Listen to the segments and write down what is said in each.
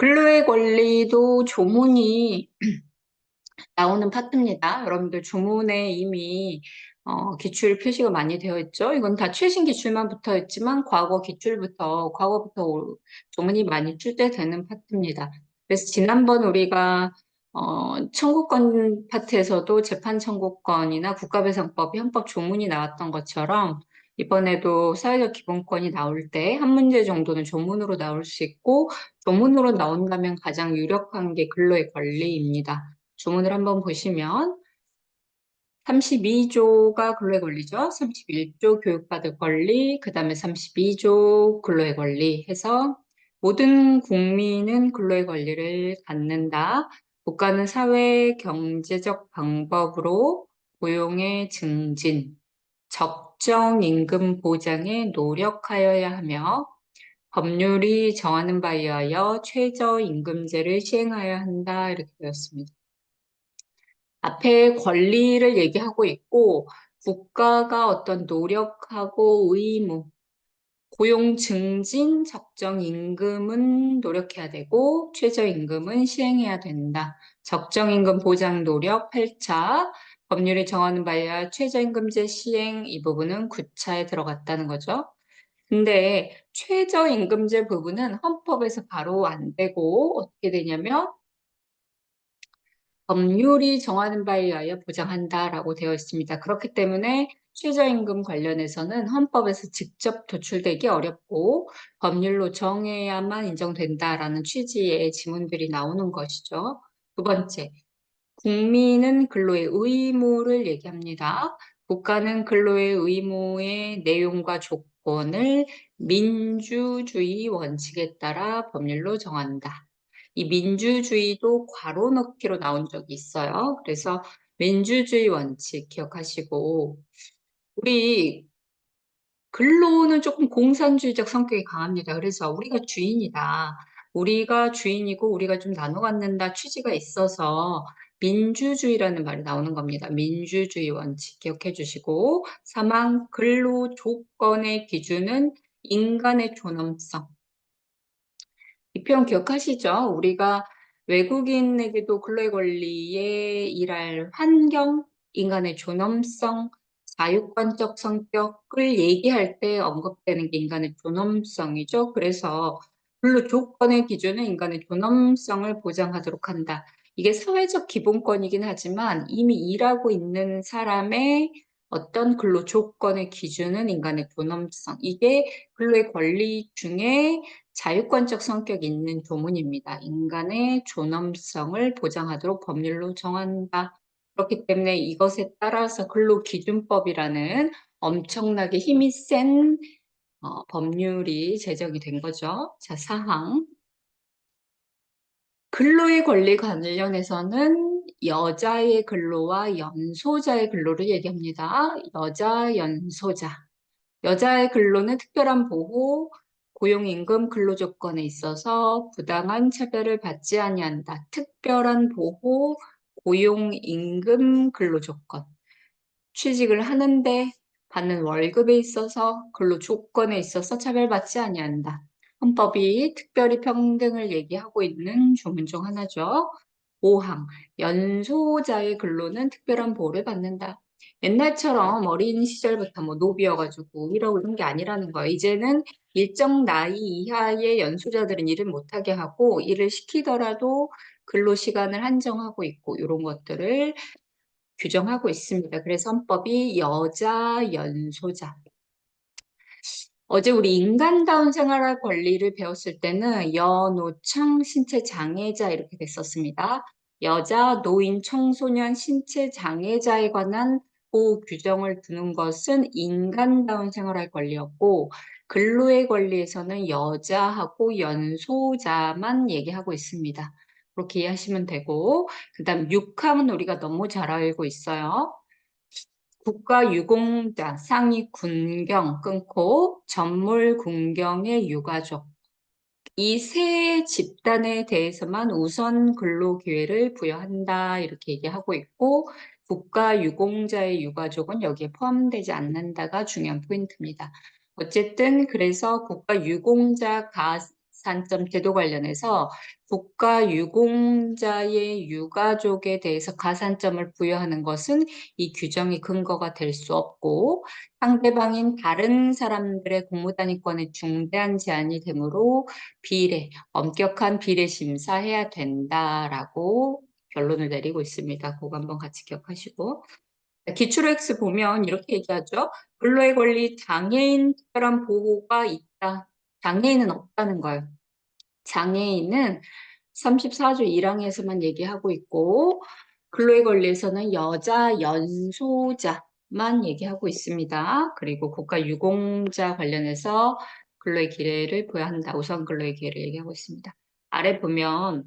근로의 권리도 조문이 나오는 파트입니다. 여러분들 조문에 이미 기출 표시가 많이 되어 있죠. 이건 다 최신 기출만 붙어 있지만 과거부터 조문이 많이 출제되는 파트입니다. 그래서 지난번 우리가 청구권 파트에서도 재판 청구권이나 국가배상법, 형법 조문이 나왔던 것처럼 이번에도 사회적 기본권이 나올 때 한 문제 정도는 조문으로 나올 수 있고, 조문으로 나온다면 가장 유력한 게 근로의 권리입니다. 조문을 한번 보시면 32조가 근로의 권리죠. 31조 교육받을 권리, 그 다음에 32조 근로의 권리 해서 모든 국민은 근로의 권리를 갖는다. 국가는 사회 경제적 방법으로 고용의 증진, 적정 임금 보장에 노력하여야 하며 법률이 정하는 바에 의하여 최저임금제를 시행하여야 한다. 이렇게 되었습니다. 앞에 권리를 얘기하고 있고, 국가가 어떤 노력하고 의무, 고용 증진, 적정 임금은 노력해야 되고, 최저 임금은 시행해야 된다. 적정 임금 보장 노력 8차, 법률이 정하는 바야 최저임금제 시행 이 부분은 9차에 들어갔다는 거죠. 근데 최저임금제 부분은 헌법에서 바로 안 되고 어떻게 되냐면 법률이 정하는 바에 의하여 보장한다라고 되어 있습니다. 그렇기 때문에 최저임금 관련해서는 헌법에서 직접 도출되기 어렵고 법률로 정해야만 인정된다라는 취지의 지문들이 나오는 것이죠. 두 번째, 국민은 근로의 의무를 얘기합니다. 국가는 근로의 의무의 내용과 조건을 민주주의 원칙에 따라 법률로 정한다. 이 민주주의도 괄호 넣기로 나온 적이 있어요. 그래서 민주주의 원칙 기억하시고, 우리 근로는 조금 공산주의적 성격이 강합니다. 그래서 우리가 주인이다. 우리가 주인이고 우리가 좀 나눠 갖는다 취지가 있어서 민주주의라는 말이 나오는 겁니다. 민주주의 원칙 기억해 주시고, 사망 근로 조건의 기준은 인간의 존엄성. 이 표현 기억하시죠? 우리가 외국인에게도 근로의 권리에 일할 환경, 인간의 존엄성, 자유관적 성격을 얘기할 때 언급되는 게 인간의 존엄성이죠. 그래서 근로 조건의 기준은 인간의 존엄성을 보장하도록 한다. 이게 사회적 기본권이긴 하지만 이미 일하고 있는 사람의 어떤 근로 조건의 기준은 인간의 존엄성. 이게 근로의 권리 중에 자유권적 성격이 있는 조문입니다. 인간의 존엄성을 보장하도록 법률로 정한다. 그렇기 때문에 이것에 따라서 근로기준법이라는 엄청나게 힘이 센 법률이 제정이 된 거죠. 자, 사항. 근로의 권리 관련해서는 여자의 근로와 연소자의 근로를 얘기합니다. 여자, 연소자. 여자의 근로는 특별한 보호, 고용임금 근로조건에 있어서 부당한 차별을 받지 아니한다. 특별한 보호, 고용임금 근로조건. 취직을 하는데 받는 월급에 있어서 근로조건에 있어서 차별받지 아니한다. 헌법이 특별히 평등을 얘기하고 있는 조문 중 하나죠. 5항, 연소자의 근로는 특별한 보호를 받는다. 옛날처럼 어린 시절부터 뭐 노비여가지고 이러고 이런 게 아니라는 거예요. 이제는 일정 나이 이하의 연소자들은 일을 못하게 하고 일을 시키더라도 근로 시간을 한정하고 있고 이런 것들을 규정하고 있습니다. 그래서 헌법이 여자 연소자. 어제 우리 인간다운 생활할 권리를 배웠을 때는 여노청 신체 장애자 이렇게 됐었습니다. 여자, 노인, 청소년, 신체 장애자에 관한 보호 규정을 두는 것은 인간다운 생활할 권리였고, 근로의 권리에서는 여자하고 연소자만 얘기하고 있습니다. 그렇게 이해하시면 되고, 그 다음 6항은 우리가 너무 잘 알고 있어요. 국가 유공자, 상위 군경 끊고 전물 군경의 유가족. 이 세 집단에 대해서만 우선 근로 기회를 부여한다. 이렇게 얘기하고 있고, 국가 유공자의 유가족은 여기에 포함되지 않는다가 중요한 포인트입니다. 어쨌든 그래서 국가 유공자 가산점 제도 관련해서 국가 유공자의 유가족에 대해서 가산점을 부여하는 것은 이 규정이 근거가 될 수 없고 상대방인 다른 사람들의 공무단위권에 중대한 제한이 되므로 비례, 엄격한 비례 심사해야 된다라고 결론을 내리고 있습니다. 그거 한번 같이 기억하시고. 기출 X 보면 이렇게 얘기하죠. 근로의 권리, 장애인 특별한 보호가 있다. 장애인은 없다는 거예요. 장애인은 34조 1항에서만 얘기하고 있고, 근로의 권리에서는 여자 연소자만 얘기하고 있습니다. 그리고 국가 유공자 관련해서 근로의 기회를 부여한다. 우선 근로의 기회를 얘기하고 있습니다. 아래 보면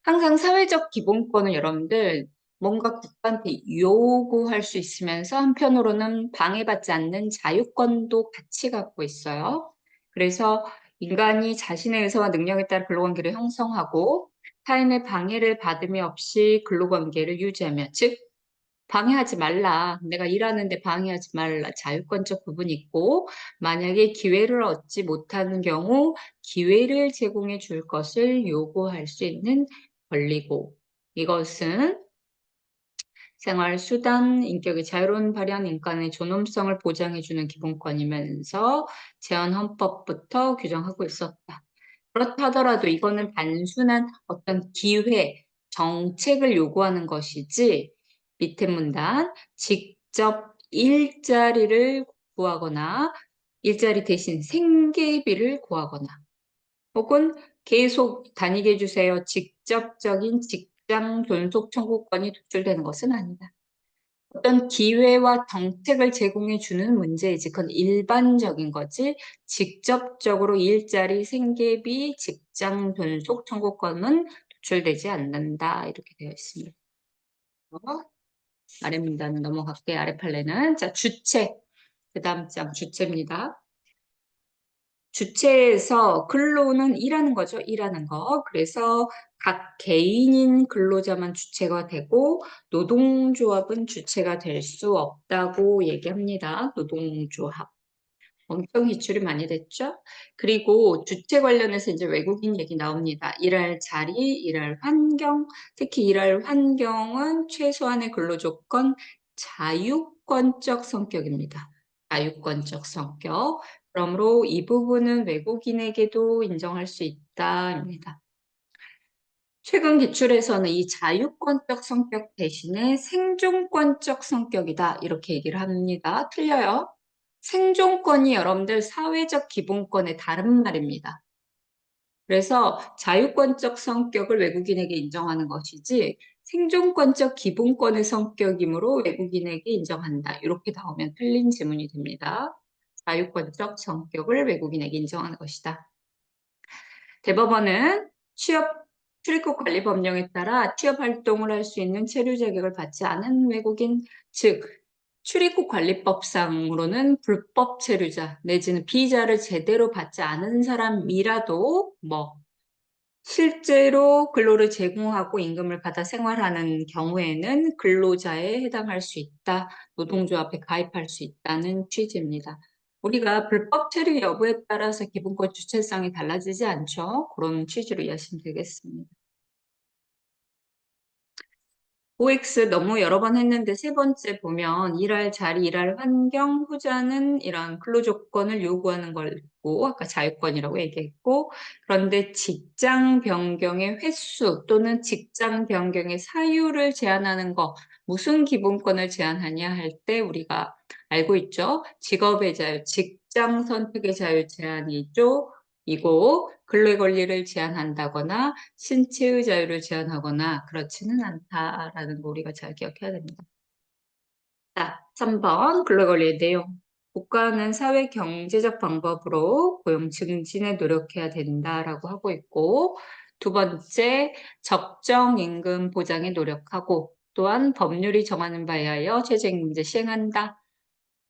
항상 사회적 기본권은 여러분들 뭔가 국가한테 요구할 수 있으면서 한편으로는 방해받지 않는 자유권도 같이 갖고 있어요. 그래서 인간이 자신의 의사와 능력에 따라 근로관계를 형성하고 타인의 방해를 받음이 없이 근로관계를 유지하며, 즉 방해하지 말라. 내가 일하는데 방해하지 말라. 자유권적 부분이 있고, 만약에 기회를 얻지 못하는 경우 기회를 제공해 줄 것을 요구할 수 있는 권리고, 이것은 생활 수단, 인격의 자유로운 발현, 인간의 존엄성을 보장해주는 기본권이면서 제헌헌법부터 규정하고 있었다. 그렇다 하더라도 이거는 단순한 어떤 기회, 정책을 요구하는 것이지, 밑에 문단, 직접 일자리를 구하거나 일자리 대신 생계비를 구하거나 혹은 계속 다니게 해주세요. 직접적인 직장 존속 청구권이 도출되는 것은 아니다. 어떤 기회와 정책을 제공해 주는 문제이지 그건 일반적인 거지 직접적으로 일자리, 생계비, 직장 존속 청구권은 도출되지 않는다 이렇게 되어 있습니다. 아래 문단은 넘어갈게요. 아래 판례는 자 주체 그 다음 장 주체입니다. 주체에서 근로는 일하는 거죠. 일하는 거. 그래서 각 개인인 근로자만 주체가 되고 노동조합은 주체가 될 수 없다고 얘기합니다. 노동조합. 엄청 기출이 많이 됐죠? 그리고 주체 관련해서 이제 외국인 얘기 나옵니다. 일할 자리, 일할 환경, 특히 일할 환경은 최소한의 근로조건, 자유권적 성격입니다. 자유권적 성격. 그러므로 이 부분은 외국인에게도 인정할 수 있다입니다. 최근 기출에서는 이 자유권적 성격 대신에 생존권적 성격이다 이렇게 얘기를 합니다. 틀려요. 생존권이 여러분들 사회적 기본권의 다른 말입니다. 그래서 자유권적 성격을 외국인에게 인정하는 것이지 생존권적 기본권의 성격이므로 외국인에게 인정한다. 이렇게 나오면 틀린 지문이 됩니다. 자유권적 성격을 외국인에게 인정하는 것이다. 대법원은 출입국 관리 법령에 따라 취업 활동을 할 수 있는 체류 자격을 받지 않은 외국인, 즉 출입국 관리법상으로는 불법 체류자 내지는 비자를 제대로 받지 않은 사람이라도 실제로 근로를 제공하고 임금을 받아 생활하는 경우에는 근로자에 해당할 수 있다. 노동조합에 가입할 수 있다는 취지입니다. 우리가 불법 체류 여부에 따라서 기본권 주체성이 달라지지 않죠. 그런 취지로 이해하시면 되겠습니다. OX 너무 여러 번 했는데 세 번째 보면 일할 자리, 일할 환경, 후자는 이런 근로 조건을 요구하는 걸고 아까 자유권이라고 얘기했고 그런데 직장 변경의 횟수 또는 직장 변경의 사유를 제한하는 거 무슨 기본권을 제한하냐 할 때 우리가 알고 있죠. 직업의 자유, 직장 선택의 자유 제한이죠. 이고 근로의 권리를 제한한다거나 신체의 자유를 제한하거나 그렇지는 않다라는 거 우리가 잘 기억해야 됩니다. 자, 3번 근로의 권리의 내용. 국가는 사회 경제적 방법으로 고용 증진에 노력해야 된다라고 하고 있고 두 번째 적정 임금 보장에 노력하고 또한 법률이 정하는 바에 하여 최저임금제 시행한다.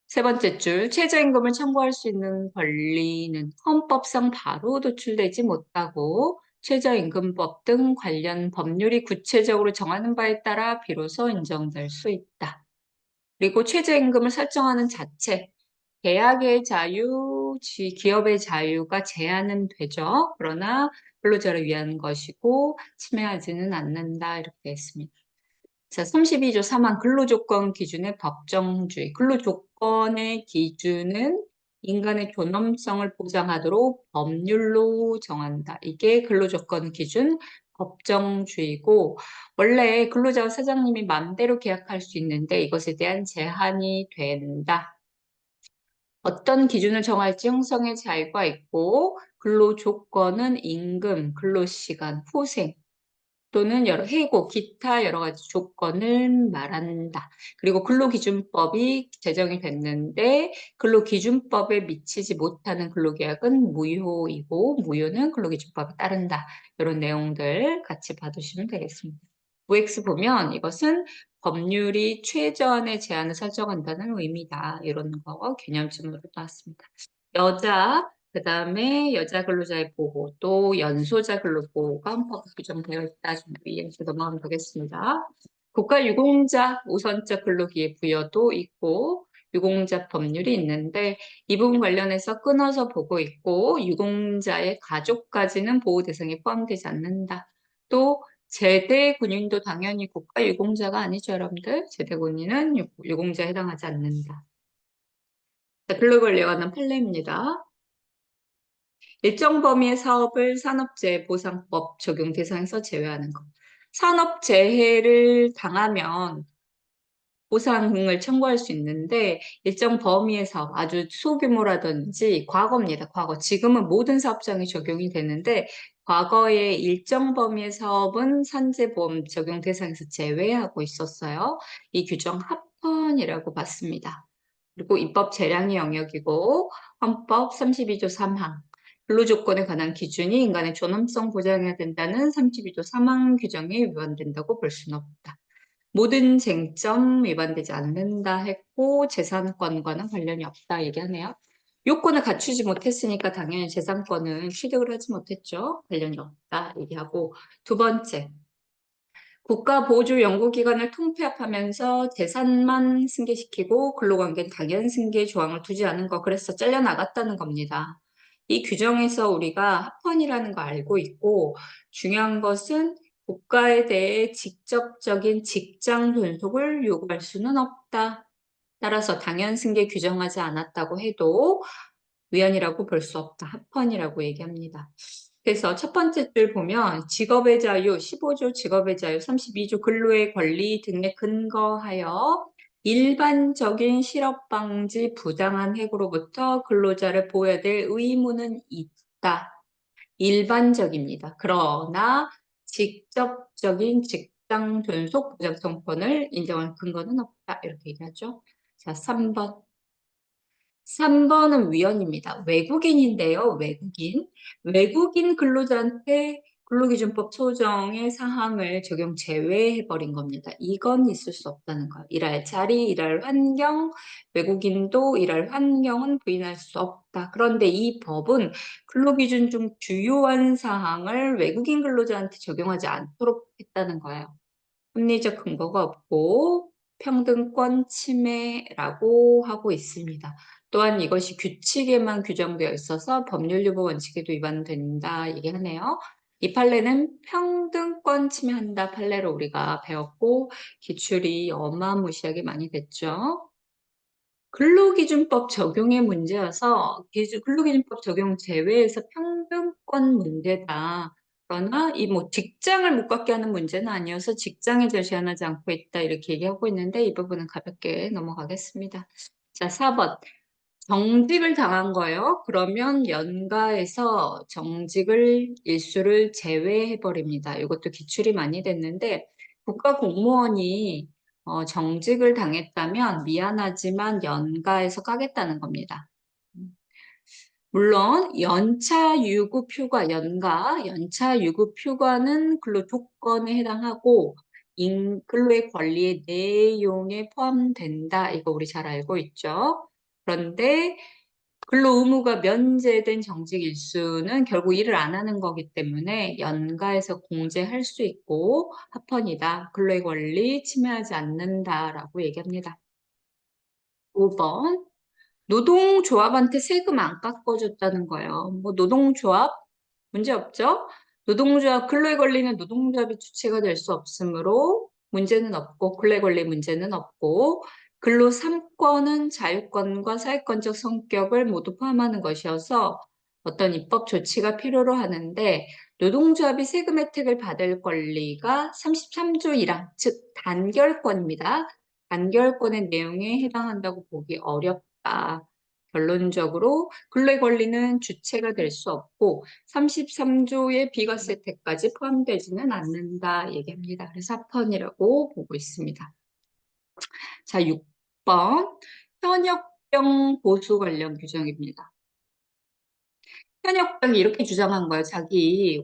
세 번째 줄, 최저임금을 청구할 수 있는 권리는 헌법상 바로 도출되지 못하고 최저임금법 등 관련 법률이 구체적으로 정하는 바에 따라 비로소 인정될 수 있다. 그리고 최저임금을 설정하는 자체, 계약의 자유, 기업의 자유가 제한은 되죠. 그러나 근로자를 위한 것이고 침해하지는 않는다. 이렇게 되어 있습니다. 자, 32조 3항 근로조건 기준의 법정주의. 근로조건의 기준은 인간의 존엄성을 보장하도록 법률로 정한다. 이게 근로조건 기준 법정주의고, 원래 근로자와 사장님이 마음대로 계약할 수 있는데 이것에 대한 제한이 된다. 어떤 기준을 정할지 형성의 자유가 있고, 근로조건은 임금, 근로시간, 후생, 또는 해고, 기타 여러 가지 조건을 말한다. 그리고 근로기준법이 제정이 됐는데 근로기준법에 미치지 못하는 근로계약은 무효이고 무효는 근로기준법에 따른다. 이런 내용들 같이 봐두시면 되겠습니다. OX 보면 이것은 법률이 최저한의 제한을 설정한다는 의미다. 이런 거 개념쯤으로 나왔습니다. 그 다음에 여자 근로자의 보호, 또 연소자 근로보호가 헌법에 규정되어 있다. 좀 이해해서 넘어가면 되겠습니다. 국가유공자 우선적 근로기회 부여도 있고 유공자 법률이 있는데 이 부분 관련해서 끊어서 보고 있고 유공자의 가족까지는 보호 대상에 포함되지 않는다. 또 제대 군인도 당연히 국가유공자가 아니죠, 여러분들. 제대 군인은 유공자에 해당하지 않는다. 자, 근로권리에 관한 판례입니다. 일정 범위의 사업을 산업재해보상법 적용 대상에서 제외하는 것. 산업재해를 당하면 보상을 청구할 수 있는데 일정 범위의 사업, 아주 소규모라든지 과거입니다. 과거. 지금은 모든 사업장이 적용이 되는데 과거의 일정 범위의 사업은 산재보험 적용 대상에서 제외하고 있었어요. 이 규정 합헌이라고 봤습니다. 그리고 입법 재량의 영역이고 헌법 32조 3항 근로조건에 관한 기준이 인간의 존엄성 보장해야 된다는 32조 3항 규정에 위반된다고 볼 수는 없다. 모든 쟁점 위반되지 않는다 했고 재산권과는 관련이 없다 얘기하네요. 요건을 갖추지 못했으니까 당연히 재산권은 취득을 하지 못했죠. 관련이 없다 얘기하고 두 번째 국가보조 연구기관을 통폐합하면서 재산만 승계시키고 근로관계는 당연 승계 조항을 두지 않은 거 그래서 잘려나갔다는 겁니다. 이 규정에서 우리가 합헌이라는 거 알고 있고 중요한 것은 국가에 대해 직접적인 직장 존속을 요구할 수는 없다. 따라서 당연 승계 규정하지 않았다고 해도 위헌이라고 볼 수 없다. 합헌이라고 얘기합니다. 그래서 첫 번째 줄 보면 직업의 자유, 15조 직업의 자유, 32조 근로의 권리 등에 근거하여 일반적인 실업 방지 부당한 해고로부터 근로자를 보호해야 될 의무는 있다. 일반적입니다. 그러나 직접적인 직장 존속 보장 성권을 인정할 근거는 없다. 이렇게 얘기하죠. 자, 3번. 3번은 위헌입니다. 외국인인데요. 외국인 근로자한테 근로기준법 소정의 사항을 적용 제외해버린 겁니다. 이건 있을 수 없다는 거예요. 일할 자리, 일할 환경, 외국인도 일할 환경은 부인할 수 없다. 그런데 이 법은 근로기준 중 주요한 사항을 외국인 근로자한테 적용하지 않도록 했다는 거예요. 합리적 근거가 없고 평등권 침해라고 하고 있습니다. 또한 이것이 규칙에만 규정되어 있어서 법률유보 원칙에도 위반된다 얘기하네요. 이 판례는 평등권 침해한다 판례로 우리가 배웠고 기출이 어마무시하게 많이 됐죠. 근로기준법 적용의 문제여서 근로기준법 적용 제외에서 평등권 문제다. 그러나 이 직장을 못 갖게 하는 문제는 아니어서 직장에 제한하지 않고 있다 이렇게 얘기하고 있는데 이 부분은 가볍게 넘어가겠습니다. 자, 4번. 정직을 당한 거예요. 그러면 연가에서 정직을 일수를 제외해 버립니다. 이것도 기출이 많이 됐는데 국가 공무원이 정직을 당했다면 미안하지만 연가에서 까겠다는 겁니다. 물론 연차 유급 휴가는 근로 조건에 해당하고 근로의 권리의 내용에 포함된다. 이거 우리 잘 알고 있죠. 그런데 근로 의무가 면제된 정직 일수는 결국 일을 안 하는 거기 때문에 연가에서 공제할 수 있고 합헌이다. 근로의 권리 침해하지 않는다라고 얘기합니다. 5번. 노동조합한테 세금 안 깎아줬다는 거예요. 뭐 노동조합 문제 없죠? 노동조합 근로에 걸리는 노동조합이 주체가 될 수 없으므로 문제는 없고 근로에 걸릴 문제는 없고 근로 3권은 자유권과 사회권적 성격을 모두 포함하는 것이어서 어떤 입법 조치가 필요로 하는데 노동조합이 세금 혜택을 받을 권리가 33조 1항, 즉 단결권입니다. 단결권의 내용에 해당한다고 보기 어렵다. 결론적으로 근로의 권리는 주체가 될 수 없고 33조의 비과세 혜택까지 포함되지는 않는다 얘기합니다. 그래서 합헌이라고 보고 있습니다. 자, 6번 현역병 보수 관련 규정입니다. 현역병이 이렇게 주장한 거예요. 자기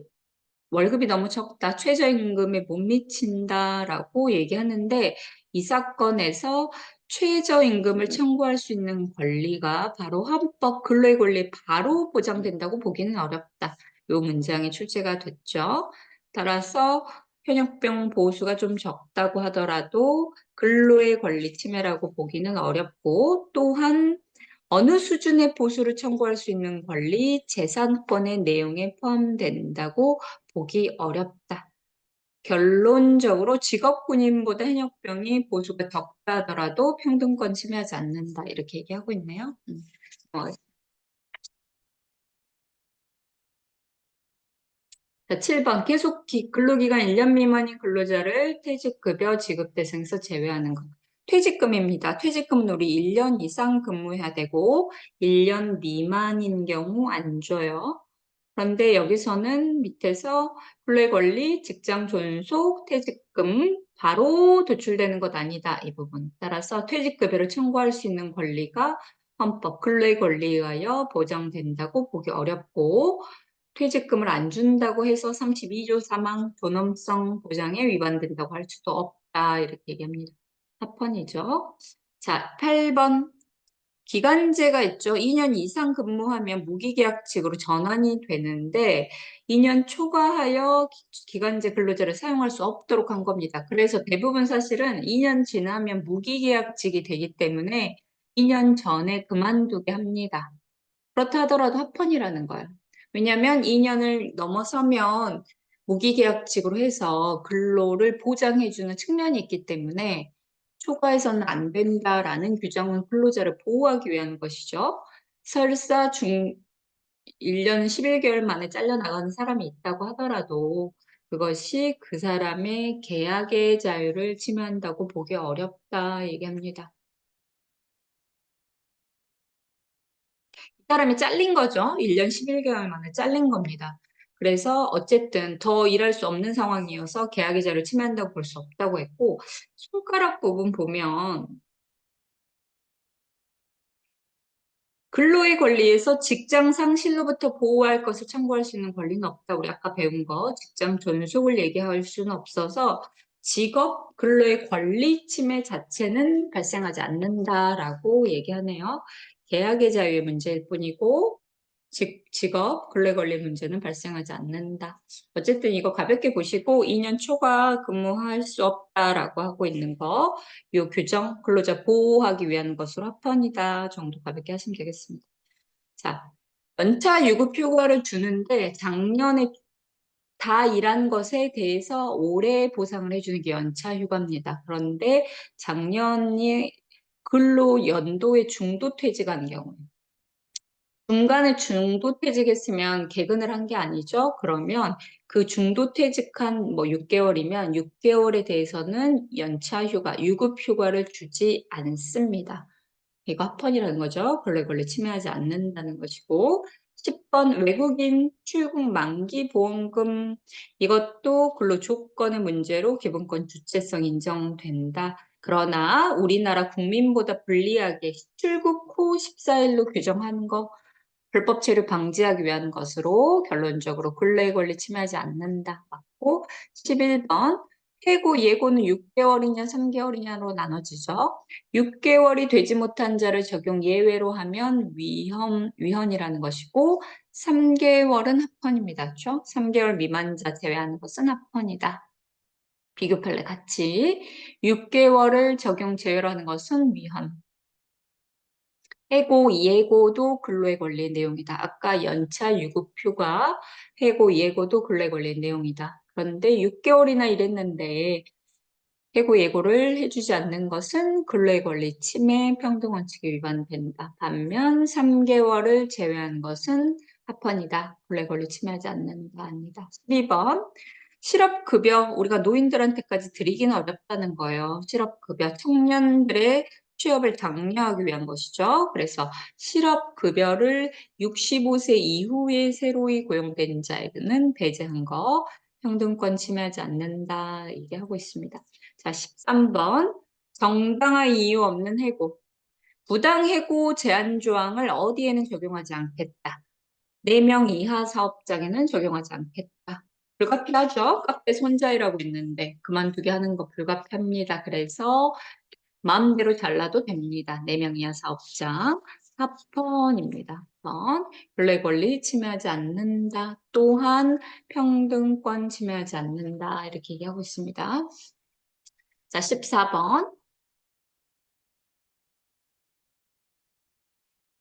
월급이 너무 적다, 최저임금에 못 미친다라고 얘기하는데 이 사건에서 최저임금을 청구할 수 있는 권리가 바로 헌법 근로의 권리에 바로 보장된다고 보기는 어렵다. 이 문장이 출제가 됐죠. 따라서 현역병 보수가 좀 적다고 하더라도 근로의 권리 침해라고 보기는 어렵고 또한 어느 수준의 보수를 청구할 수 있는 권리, 재산권의 내용에 포함된다고 보기 어렵다. 결론적으로 직업군인보다 현역병이 보수가 적다 하더라도 평등권 침해하지 않는다. 이렇게 얘기하고 있네요. 어, 자, 7번 계속 근로기간 1년 미만인 근로자를 퇴직급여 지급 대상에서 제외하는 것. 퇴직금입니다. 퇴직금은 우리 1년 이상 근무해야 되고 1년 미만인 경우 안 줘요. 그런데 여기서는 밑에서 근로의 권리, 직장 존속, 퇴직금 바로 도출되는 것 아니다. 이 부분. 따라서 퇴직급여를 청구할 수 있는 권리가 헌법 근로의 권리에 의하여 보장된다고 보기 어렵고 퇴직금을 안 준다고 해서 32조 3항 존엄성 보장에 위반된다고 할 수도 없다. 이렇게 얘기합니다. 합헌이죠. 자, 8번. 기간제가 있죠. 2년 이상 근무하면 무기계약직으로 전환이 되는데 2년 초과하여 기간제 근로자를 사용할 수 없도록 한 겁니다. 그래서 대부분 사실은 2년 지나면 무기계약직이 되기 때문에 2년 전에 그만두게 합니다. 그렇다 하더라도 합헌이라는 거예요. 왜냐하면 2년을 넘어서면 무기계약직으로 해서 근로를 보장해주는 측면이 있기 때문에 초과해서는 안 된다라는 규정은 근로자를 보호하기 위한 것이죠. 설사 1년 11개월 만에 잘려나가는 사람이 있다고 하더라도 그것이 그 사람의 계약의 자유를 침해한다고 보기 어렵다 얘기합니다. 이 사람이 잘린 거죠. 1년 11개월 만에 잘린 겁니다. 그래서 어쨌든 더 일할 수 없는 상황이어서 계약의 자유를 침해한다고 볼 수 없다고 했고 손가락 부분 보면 근로의 권리에서 직장 상실로부터 보호할 것을 청구할 수 있는 권리는 없다. 우리 아까 배운 거 직장 존속을 얘기할 수는 없어서 직업 근로의 권리 침해 자체는 발생하지 않는다라고 얘기하네요. 계약의 자유의 문제일 뿐이고 직업 근로에 걸린 문제는 발생하지 않는다. 어쨌든 이거 가볍게 보시고 2년 초과 근무할 수 없다라고 하고 있는 거, 이 규정 근로자 보호하기 위한 것으로 합헌이다 정도 가볍게 하시면 되겠습니다. 자, 연차 유급 휴가를 주는데 작년에 다 일한 것에 대해서 올해 보상을 해주는 게 연차 휴가입니다. 그런데 작년이 근로 연도에 중도 퇴직한 경우에 중간에 중도퇴직했으면 개근을 한 게 아니죠. 그러면 그 중도퇴직한 뭐 6개월이면 6개월에 대해서는 연차 휴가, 유급 휴가를 주지 않습니다. 이거 합헌이라는 거죠. 근로의 권리 침해하지 않는다는 것이고 10번 외국인 출국 만기 보험금 이것도 근로 조건의 문제로 기본권 주체성 인정된다. 그러나 우리나라 국민보다 불리하게 출국 후 14일로 규정하는 거 불법 체류 방지하기 위한 것으로 결론적으로 근로의 권리 침해하지 않는다. 맞고 11번 해고 예고는 6개월이냐 3개월이냐로 나눠지죠. 6개월이 되지 못한 자를 적용 예외로 하면 위헌이라는 것이고 3개월은 합헌입니다. 그렇죠? 3개월 미만자 제외하는 것은 합헌이다. 비교 판례 같이 6개월을 적용 제외로 하는 것은 위헌. 해고, 예고도 근로에 걸린 내용이다. 아까 연차 유급휴가, 해고, 예고도 근로에 걸린 내용이다. 그런데 6개월이나 일했는데 해고, 예고를 해주지 않는 것은 근로의 권리 침해, 평등원칙에 위반된다. 반면 3개월을 제외한 것은 합헌이다. 근로의 권리 침해하지 않는다. 아니다. 12번. 실업급여, 우리가 노인들한테까지 드리기는 어렵다는 거예요. 실업급여, 청년들의 취업을 장려하기 위한 것이죠. 그래서 실업급여를 65세 이후에 새로이 고용된 자에게는 배제한 거, 평등권 침해하지 않는다. 얘기하고 있습니다. 자, 13번. 정당한 이유 없는 해고. 부당 해고 제한 조항을 어디에는 적용하지 않겠다. 4명 이하 사업장에는 적용하지 않겠다. 불가피하죠? 카페 손자이라고 있는데 그만두게 하는 거 불가피합니다. 그래서 마음대로 잘라도 됩니다. 4명 이하 사업장. 4번입니다. 4번. 근로의 권리 침해하지 않는다. 또한 평등권 침해하지 않는다. 이렇게 얘기하고 있습니다. 자, 14번.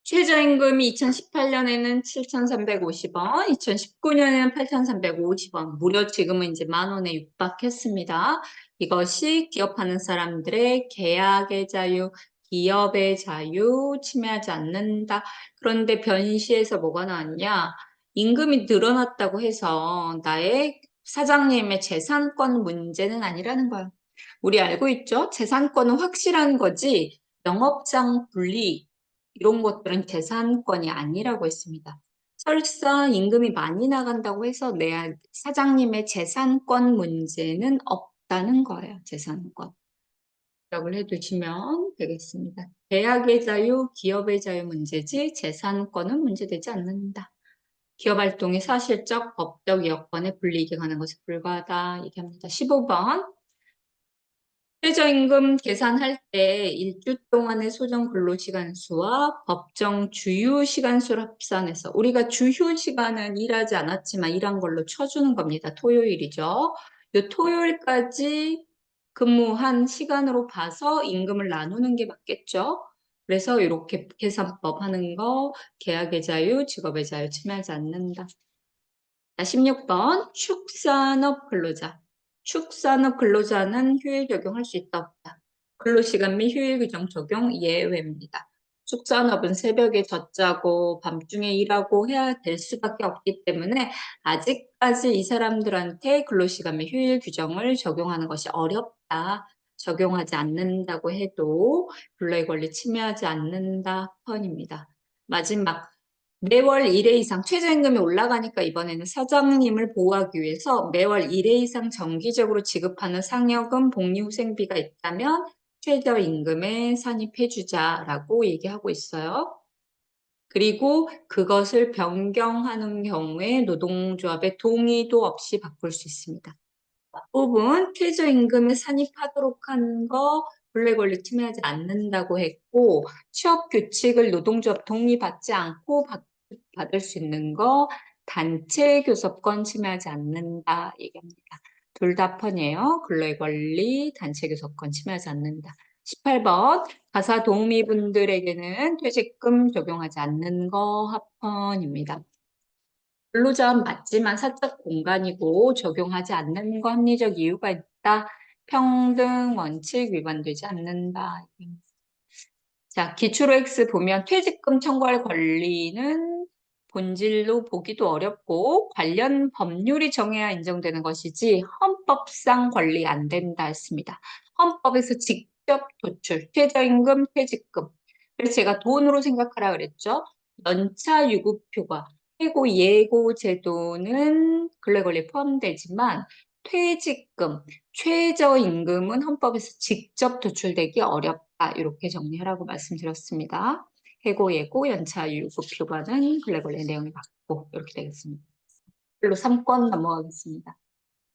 최저임금이 2018년에는 7,350원, 2019년에는 8,350원, 무려 지금은 이제 10,000원에 육박했습니다. 이것이 기업하는 사람들의 계약의 자유, 기업의 자유 침해하지 않는다. 그런데 변시에서 뭐가 나왔냐? 임금이 늘어났다고 해서 나의 사장님의 재산권 문제는 아니라는 거예요. 우리 알고 있죠? 재산권은 확실한 거지 영업장 분리 이런 것들은 재산권이 아니라고 했습니다. 설사 임금이 많이 나간다고 해서 내 사장님의 재산권 문제는 없다는 거예요. 재산권. 기억을 해두시면 되겠습니다. 계약의 자유, 기업의 자유 문제지 재산권은 문제되지 않는다. 기업 활동의 사실적, 법적 여건에 불이익이 가는 것에 불과하다 얘기합니다. 15번. 최저임금 계산할 때 일주 동안의 소정 근로시간 수와 법정 주휴 시간 수를 합산해서 우리가 주휴 시간은 일하지 않았지만 일한 걸로 쳐주는 겁니다. 토요일이죠. 이 토요일까지 근무한 시간으로 봐서 임금을 나누는 게 맞겠죠. 그래서 이렇게 계산법 하는 거 계약의 자유, 직업의 자유 침해하지 않는다. 자, 16번 축산업 근로자. 축산업 근로자는 휴일 적용할 수 있다 없다. 근로시간 및 휴일 규정 적용 예외입니다. 축산업은 새벽에 젖자고 밤중에 일하고 해야 될 수밖에 없기 때문에 아직까지 이 사람들한테 근로시간 및 휴일 규정을 적용하는 것이 어렵다. 적용하지 않는다고 해도 근로의 권리 침해하지 않는다. 펀입니다. 마지막 매월 1회 이상 최저임금이 올라가니까 이번에는 사장님을 보호하기 위해서 매월 1회 이상 정기적으로 지급하는 상여금, 복리후생비가 있다면 최저임금에 산입해주자라고 얘기하고 있어요. 그리고 그것을 변경하는 경우에 노동조합의 동의도 없이 바꿀 수 있습니다. 부분 최저임금에 산입하도록 하는 거 근로의 권리 침해하지 않는다고 했고 취업 규칙을 노동조합 동의받지 않고 받을 수 있는 거 단체 교섭권 침해하지 않는다 얘기합니다. 둘 다 펀이에요. 근로의 권리, 단체 교섭권 침해하지 않는다. 18번 가사 도우미분들에게는 퇴직금 적용하지 않는 거 합헌입니다. 근로자원 맞지만 사적 공간이고 적용하지 않는 거 합리적 이유가 있다. 평등 원칙 위반되지 않는다. 자, 기초로 X 보면 퇴직금 청구할 권리는 본질로 보기도 어렵고 관련 법률이 정해야 인정되는 것이지 헌법상 권리 안 된다 했습니다. 헌법에서 직접 도출, 최저임금, 퇴직금. 그래서 제가 돈으로 생각하라 그랬죠. 연차 유급휴가, 해고 예고 제도는 근로권리에 포함되지만 퇴직금, 최저임금은 헌법에서 직접 도출되기 어렵다. 이렇게 정리하라고 말씀드렸습니다. 해고, 예고, 연차, 유급, 휴가는 근로권리 내용이 맞고 이렇게 되겠습니다. 근로 3권 넘어가겠습니다.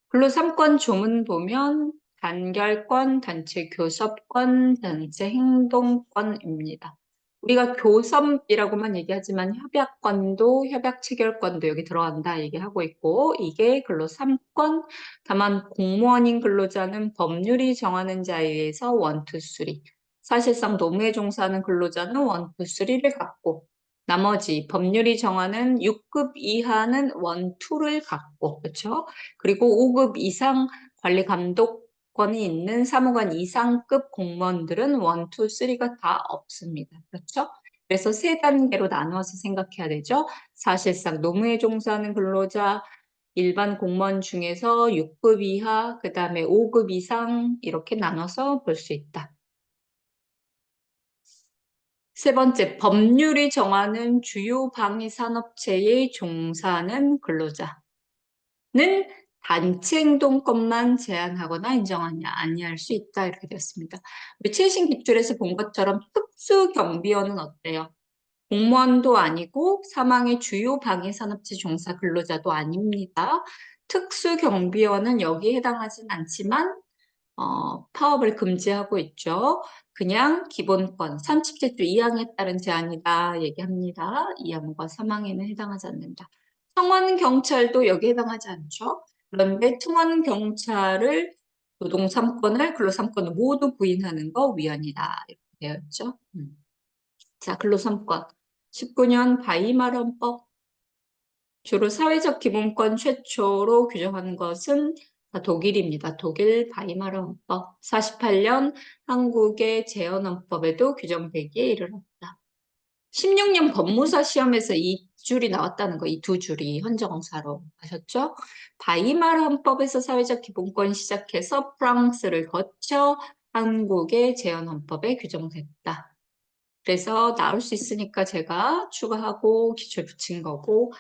근로 3권 조문 보면 단결권, 단체 교섭권, 단체 행동권입니다. 우리가 교섭이라고만 얘기하지만 협약권도 협약 체결권도 여기 들어간다 얘기하고 있고 이게 근로 3권 다만 공무원인 근로자는 법률이 정하는 자에 의해서 1, 2, 3 사실상 노무에 종사하는 근로자는 1, 2, 3를 갖고 나머지 법률이 정하는 6급 이하는 1, 2를 갖고 그렇죠? 그리고 5급 이상 관리 감독권이 있는 사무관 이상급 공무원들은 1, 2, 3가 다 없습니다. 그렇죠? 그래서 세 단계로 나누어서 생각해야 되죠. 사실상 노무에 종사하는 근로자, 일반 공무원 중에서 6급 이하, 그 다음에 5급 이상 이렇게 나눠서 볼 수 있다. 세 번째, 법률이 정하는 주요 방위 산업체에 종사하는 근로자는 단체 행동권만 제한하거나 인정하냐 아니할 수 있다 이렇게 되었습니다. 우리 최신 기출에서 본 것처럼 특수 경비원은 어때요? 공무원도 아니고 사망의 주요 방위 산업체 종사 근로자도 아닙니다. 특수 경비원은 여기에 해당하진 않지만 파업을 금지하고 있죠. 그냥 기본권, 37조 2항에 따른 제한이다 얘기합니다. 2항과 3항에는 해당하지 않는다. 청원경찰도 여기에 해당하지 않죠. 그런데 청원경찰을 노동 3권을 근로 3권을 모두 부인하는 거 위헌이다. 이렇게 되어 있죠. 자, 근로 3권. 19년 바이마르헌법 주로 사회적 기본권 최초로 규정하는 것은 독일입니다. 독일 바이마르 헌법. 48년 한국의 재헌헌법에도 규정되기에 이르렀다. 16년 법무사 시험에서 이 줄이 나왔다는 거, 이 두 줄이 헌정사로 하셨죠? 바이마르 헌법에서 사회적 기본권 시작해서 프랑스를 거쳐 한국의 재헌헌법에 규정됐다. 그래서 나올 수 있으니까 제가 추가하고 기출 붙인 거고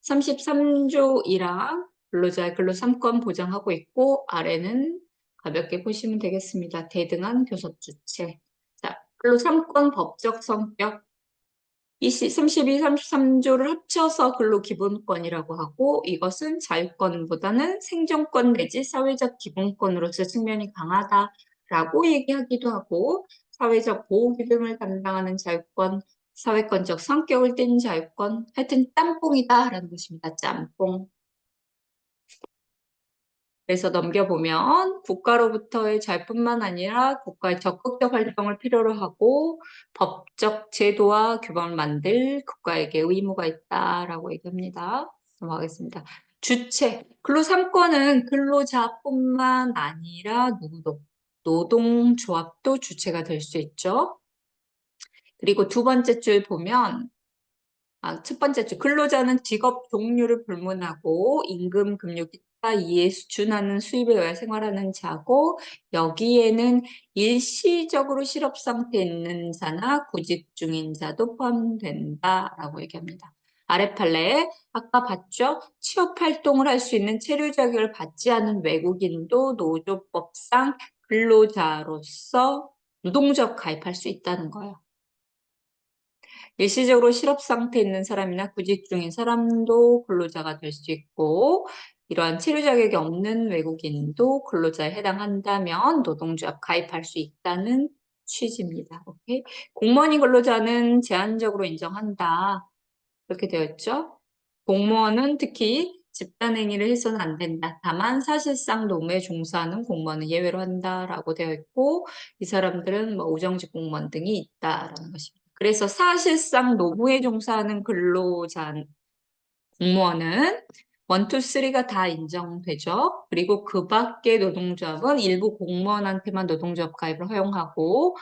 33조 1항 근로자의 근로 3권 보장하고 있고 아래는 가볍게 보시면 되겠습니다. 대등한 교섭 주체. 자, 근로 3권 법적 성격 32, 33조를 합쳐서 근로기본권이라고 하고 이것은 자유권보다는 생존권 내지 사회적 기본권으로서 측면이 강하다라고 얘기하기도 하고 사회적 보호 기능을 담당하는 자유권, 사회권적 성격을 띤 자유권, 하여튼 짬뽕이다라는 것입니다. 짬뽕. 그래서 넘겨보면 국가로부터의 잘뿐만 아니라 국가의 적극적 활동을 필요로 하고 법적 제도와 규범을 만들 국가에게 의무가 있다라고 얘기합니다. 넘어가겠습니다. 주체, 근로 3권은 근로자뿐만 아니라 누구도 노동조합도 주체가 될 수 있죠. 그리고 두 번째 줄 보면 첫 번째 줄 근로자는 직업 종류를 불문하고 임금, 급료, 기타 이에 수준하는 수입에 의해 생활하는 자고 여기에는 일시적으로 실업 상태에 있는 자나 구직 중인 자도 포함된다라고 얘기합니다. 아래 판례 아까 봤죠? 취업 활동을 할 수 있는 체류 자격을 받지 않은 외국인도 노조법상 근로자로서 노동조합 가입할 수 있다는 거예요. 일시적으로 실업 상태에 있는 사람이나 구직 중인 사람도 근로자가 될 수 있고 이러한 치료 자격이 없는 외국인도 근로자에 해당한다면 노동조합 가입할 수 있다는 취지입니다. 오케이? 공무원인 근로자는 제한적으로 인정한다. 그렇게 되어 있죠. 공무원은 특히 집단행위를 해서는 안 된다. 다만 사실상 노무에 종사하는 공무원은 예외로 한다라고 되어 있고 이 사람들은 뭐 우정직 공무원 등이 있다라는 것입니다. 그래서 사실상 노무에 종사하는 근로자 공무원은 1, 2, 3가 다 인정되죠. 그리고 그 밖의 노동조합은 일부 공무원한테만 노동조합 가입을 허용하고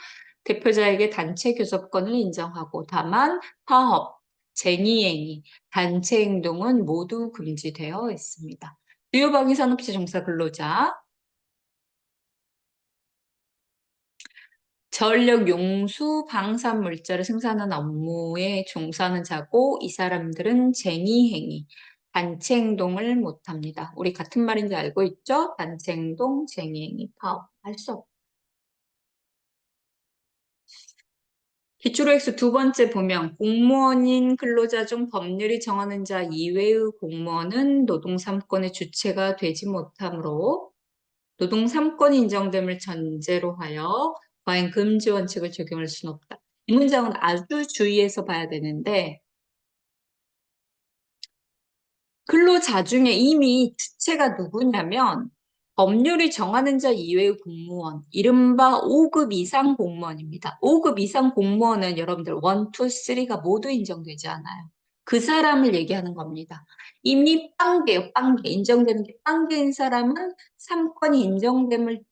대표자에게 단체 교섭권을 인정하고 다만 파업, 쟁의행위, 단체 행동은 모두 금지되어 있습니다. 주요 방위 산업체 종사 근로자 전력 용수 방산 물자를 생산하는 업무에 종사하는 자고 이 사람들은 쟁의 행위, 단체 행동을 못 합니다. 우리 같은 말인지 알고 있죠? 단체 행동, 쟁의 행위, 파업 할 수 없고. 기초로 액수 두 번째 보면 공무원인 근로자 중 법률이 정하는 자 이외의 공무원은 노동 3권의 주체가 되지 못하므로 노동 3권이 인정됨을 전제로 하여 과잉 금지 원칙을 적용할 수는 없다. 이 문장은 아주 주의해서 봐야 되는데 근로자 중에 이미 주체가 누구냐면 법률이 정하는 자 이외의 공무원, 이른바 5급 이상 공무원입니다. 5급 이상 공무원은 여러분들 1, 2, 3가 모두 인정되지 않아요. 그 사람을 얘기하는 겁니다. 이미 빵개요, 빵개. 인정되는 게 빵개인 사람은 3건이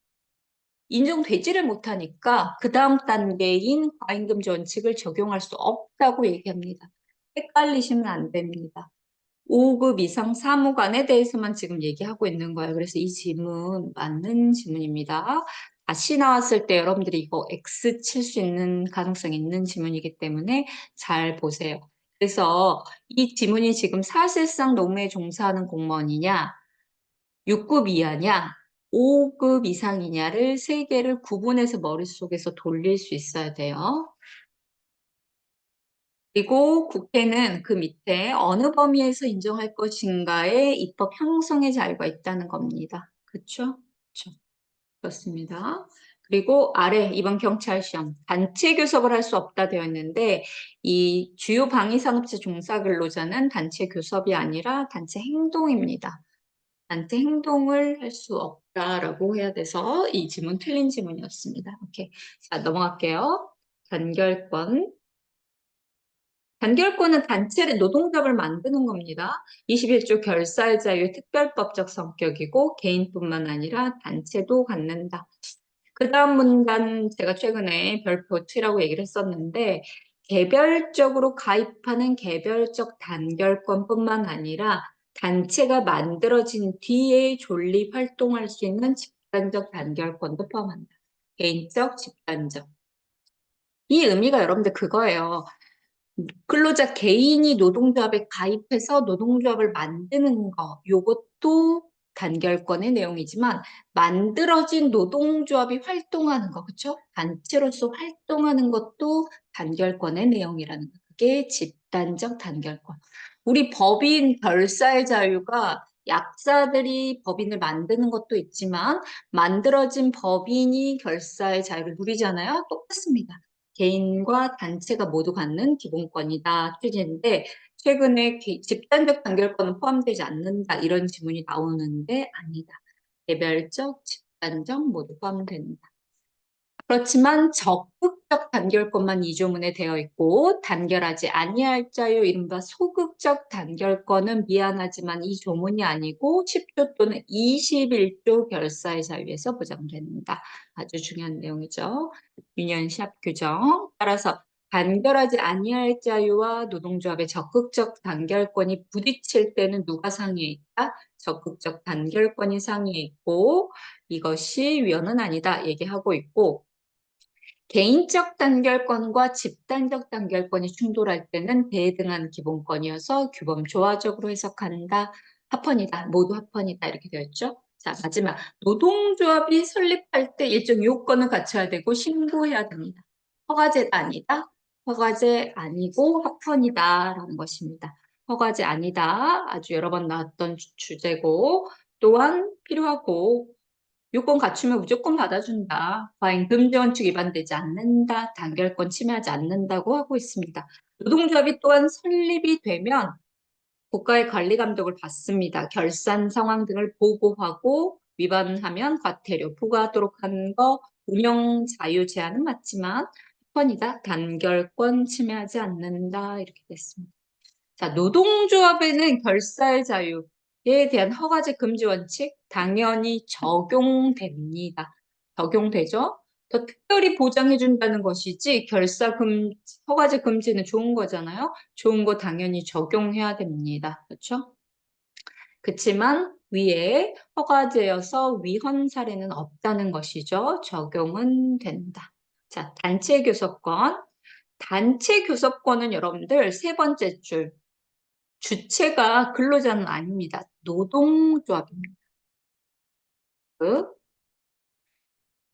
인정되지를 못하니까 그 다음 단계인 과잉금지 원칙을 적용할 수 없다고 얘기합니다. 헷갈리시면 안 됩니다. 5급 이상 사무관에 대해서만 지금 얘기하고 있는 거예요. 그래서 이 질문 맞는 질문입니다. 다시 나왔을 때 여러분들이 이거 X 칠 수 있는 가능성이 있는 질문이기 때문에 잘 보세요. 그래서 이 지문이 지금 사실상 노무에 종사하는 공무원이냐, 6급 이하냐, 5급 이상이냐를 세 개를 구분해서 머릿속에서 돌릴 수 있어야 돼요. 그리고 국회는 그 밑에 어느 범위에서 인정할 것인가에 입법 형성의 자유가 있다는 겁니다. 그렇죠? 그렇죠. 그렇습니다. 그리고 아래 이번 경찰 시험 단체 교섭을 할 수 없다 되어 있는데 이 주요 방위산업체 종사 근로자는 단체 교섭이 아니라 단체 행동입니다. 단체 행동을 할 수 없다라고 해야 돼서 이 질문 틀린 질문이었습니다. 오케이. 자, 넘어갈게요. 단결권. 단결권은 단체를 노동조합을 만드는 겁니다. 21조 결사의 자유의 특별법적 성격이고 개인뿐만 아니라 단체도 갖는다. 그 다음 문단 제가 최근에 별표 2라고 얘기를 했었는데 개별적으로 가입하는 개별적 단결권뿐만 아니라 단체가 만들어진 뒤에 존립 활동할 수 있는 집단적 단결권도 포함한다. 개인적, 집단적. 이 의미가 여러분들 그거예요. 근로자 개인이 노동조합에 가입해서 노동조합을 만드는 거, 요것도 단결권의 내용이지만 만들어진 노동조합이 활동하는 거, 그렇죠? 단체로서 활동하는 것도 단결권의 내용이라는 거. 그게 집단적 단결권. 우리 법인 결사의 자유가 약사들이 법인을 만드는 것도 있지만 만들어진 법인이 결사의 자유를 누리잖아요. 똑같습니다. 개인과 단체가 모두 갖는 기본권이다 취지인데 최근에 집단적 단결권은 포함되지 않는다 이런 지문이 나오는데 아니다. 개별적, 집단적 모두 포함된다. 그렇지만 적극적 단결권만 이 조문에 되어 있고 단결하지 아니할 자유 이른바 소극적 단결권은 미안하지만 이 조문이 아니고 10조 또는 21조 결사의 자유에서 보장된다. 아주 중요한 내용이죠. 유년시합 규정. 따라서 단결하지 아니할 자유와 노동조합의 적극적 단결권이 부딪힐 때는 누가 상위에 있다? 적극적 단결권이 상위에 있고 이것이 위헌은 아니다 얘기하고 있고 개인적 단결권과 집단적 단결권이 충돌할 때는 대등한 기본권이어서 규범 조화적으로 해석한다. 합헌이다. 모두 합헌이다. 이렇게 되어 있죠. 자, 마지막. 노동조합이 설립할 때 일정 요건을 갖춰야 되고 신고해야 됩니다. 허가제가 아니다. 허가제 아니고 합헌이다. 라는 것입니다. 허가제 아니다. 아주 여러 번 나왔던 주제고 또한 필요하고 요건 갖추면 무조건 받아준다. 과잉 금지 원칙 위반되지 않는다. 단결권 침해하지 않는다고 하고 있습니다. 노동조합이 또한 설립이 되면 국가의 관리 감독을 받습니다. 결산 상황 등을 보고하고 위반하면 과태료 부과하도록 하는 거 운영 자유 제한은 맞지만 헌이다. 단결권 침해하지 않는다. 이렇게 됐습니다. 자, 노동조합에는 결사의 자유에 대한 허가제 금지 원칙 당연히 적용됩니다. 적용되죠? 더 특별히 보장해준다는 것이지 허가제 금지는 좋은 거잖아요. 좋은 거 당연히 적용해야 됩니다. 그렇죠? 그렇지만 위에 허가제여서 위헌 사례는 없다는 것이죠. 적용은 된다. 자, 단체 교섭권. 단체 교섭권은 여러분들 세 번째 줄 주체가 근로자는 아닙니다. 노동조합입니다.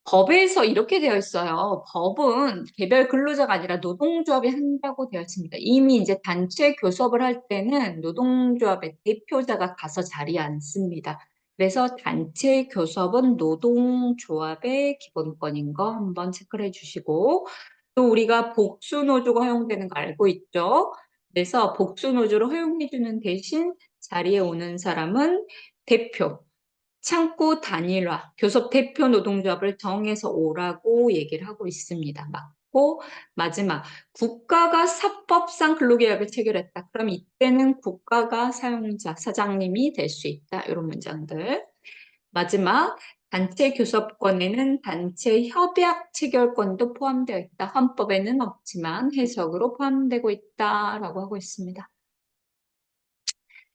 법에서 이렇게 되어 있어요. 법은 개별 근로자가 아니라 노동조합이 한다고 되어 있습니다. 이미 이제 단체 교섭을 할 때는 노동조합의 대표자가 가서 자리에 앉습니다. 그래서 단체 교섭은 노동조합의 기본권인 거 한번 체크를 해주시고 또 우리가 복수노조가 허용되는 거 알고 있죠? 그래서 복수노조를 허용해주는 대신 자리에 오는 사람은 대표. 창구 단일화, 교섭 대표 노동조합을 정해서 오라고 얘기를 하고 있습니다. 맞고, 마지막, 국가가 사법상 근로계약을 체결했다. 그럼 이때는 국가가 사용자, 사장님이 될 수 있다. 이런 문장들. 마지막, 단체 교섭권에는 단체 협약 체결권도 포함되어 있다. 헌법에는 없지만 해석으로 포함되고 있다라고 하고 있습니다.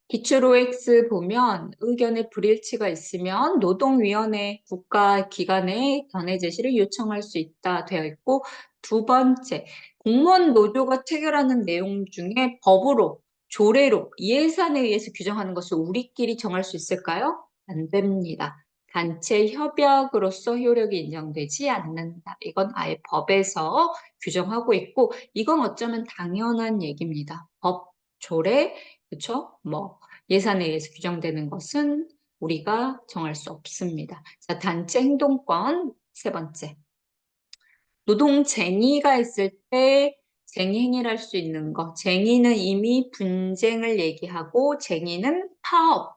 기출 OX 보면 의견의 불일치가 있으면 노동위원회 국가기관에 견해 제시를 요청할 수 있다 되어 있고, 두 번째, 공무원 노조가 체결하는 내용 중에 법으로, 조례로, 예산에 의해서 규정하는 것을 우리끼리 정할 수 있을까요? 안 됩니다. 단체 협약으로서 효력이 인정되지 않는다. 이건 아예 법에서 규정하고 있고, 이건 어쩌면 당연한 얘기입니다. 법, 조례, 그쵸? 뭐, 예산에 의해서 규정되는 것은 우리가 정할 수 없습니다. 자, 단체 행동권 세 번째. 노동쟁의가 있을 때 쟁의 행위를 할 수 있는 거. 쟁의는 이미 분쟁을 얘기하고 쟁의는 파업,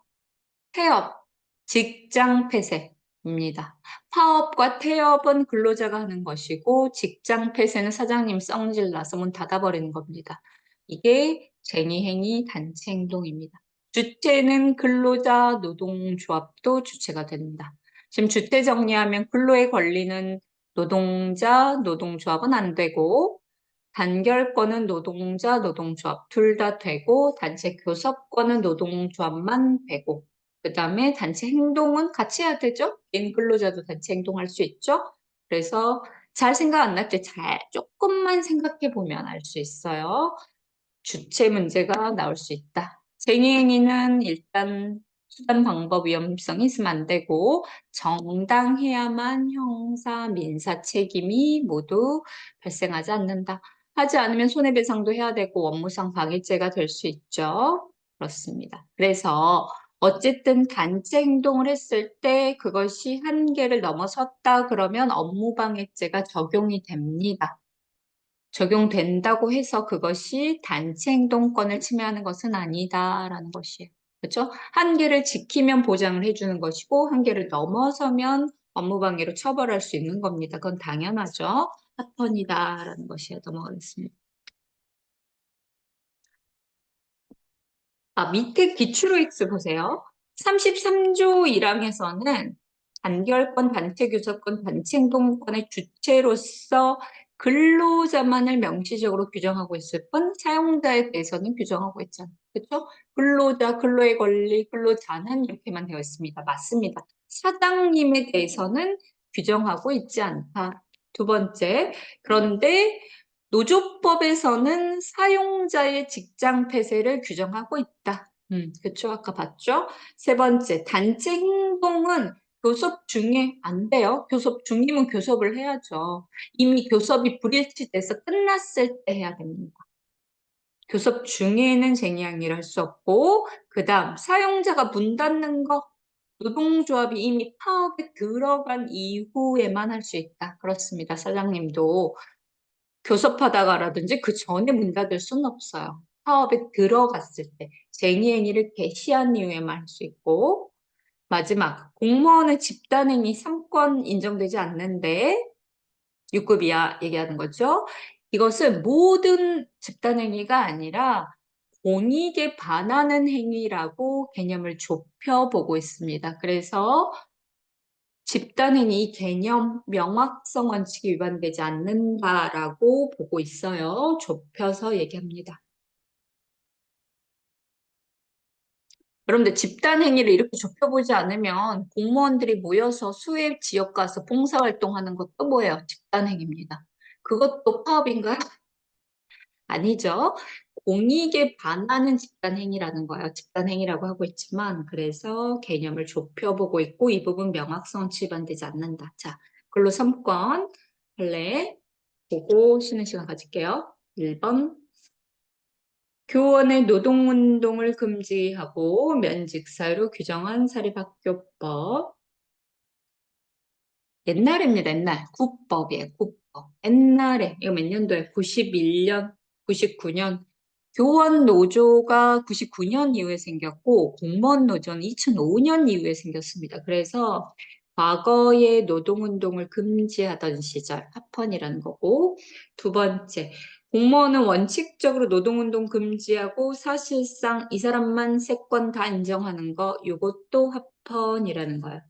태업, 직장 폐쇄입니다. 파업과 태업은 근로자가 하는 것이고 직장 폐쇄는 사장님 성질 나서 문 닫아버리는 겁니다. 이게 쟁의행위 단체 행동입니다. 주체는 근로자 노동조합도 주체가 된다. 지금 주체 정리하면 근로에 걸리는 노동자 노동조합은 안 되고 단결권은 노동자, 노동조합 둘 다 되고 단체 교섭권은 노동조합만 되고 그 다음에 단체 행동은 같이 해야 되죠? 개인 근로자도 단체 행동할 수 있죠? 그래서 잘 생각 안 날 때 잘 조금만 생각해 보면 알 수 있어요. 주체 문제가 나올 수 있다. 쟁의행위는 일단 수단 방법 위험성이 있으면 안 되고 정당해야만 형사, 민사 책임이 모두 발생하지 않는다. 하지 않으면 손해배상도 해야 되고 업무상 방해죄가 될 수 있죠. 그렇습니다. 그래서 어쨌든 단체 행동을 했을 때 그것이 한계를 넘어섰다 그러면 업무방해죄가 적용이 됩니다. 적용된다고 해서 그것이 단체 행동권을 침해하는 것은 아니다라는 것이에요. 그렇죠? 한계를 지키면 보장을 해주는 것이고 한계를 넘어서면 업무방해로 처벌할 수 있는 겁니다. 그건 당연하죠. 합헌이다라는 것이에요. 넘어가겠습니다. 밑에 기출 OX 보세요. 33조 1항에서는 단결권, 단체교섭권, 단체행동권의 주체로서 근로자만을 명시적으로 규정하고 있을 뿐 사용자에 대해서는 규정하고 있지 않아요. 그렇죠? 근로자, 근로의 권리, 근로자는 이렇게만 되어 있습니다. 맞습니다. 사장님에 대해서는 규정하고 있지 않다. 두 번째, 그런데 노조법에서는 사용자의 직장 폐쇄를 규정하고 있다. 그쵸? 아까 봤죠? 세 번째, 단체 행동은 교섭 중에 안 돼요. 교섭 중이면 교섭을 해야죠. 이미 교섭이 불일치돼서 끝났을 때 해야 됩니다. 교섭 중에는 쟁의항의를 할 수 없고, 그 다음, 사용자가 문 닫는 거, 노동조합이 이미 파업에 들어간 이후에만 할 수 있다. 그렇습니다. 사장님도 교섭하다가라든지 그 전에 문 닫을 수는 없어요. 사업에 들어갔을 때 쟁의행위를 개시한 이후에만 할 수 있고 마지막 공무원의 집단행위 3권 인정되지 않는데 6급 이하 얘기하는 거죠. 이것은 모든 집단행위가 아니라 공익에 반하는 행위라고 개념을 좁혀보고 있습니다. 그래서 집단행위 이 개념 명확성 원칙이 위반되지 않는다라고 보고 있어요. 좁혀서 얘기합니다. 여러분들 집단행위를 이렇게 좁혀보지 않으면 공무원들이 모여서 수해 지역 가서 봉사활동하는 것도 뭐예요? 집단행위입니다. 그것도 파업인가요? 아니죠. 공익에 반하는 집단행위라는 거예요. 집단행위라고 하고 있지만 그래서 개념을 좁혀보고 있고 이 부분 명확성 위반되지 않는다. 자, 글로 3권 할래 보고 쉬는 시간 가질게요. 1번 교원의 노동운동을 금지하고 면직사유로 규정한 사립학교법 옛날입니다. 옛날 국법이에요. 국법 옛날에 이거 몇 년도에 91년 99년 교원 노조가 99년 이후에 생겼고 공무원 노조는 2005년 이후에 생겼습니다. 그래서 과거에 노동운동을 금지하던 시절 합헌이라는 거고 두 번째 공무원은 원칙적으로 노동운동 금지하고 사실상 이 사람만 세건 다 인정하는 거 이것도 합헌이라는 거예요.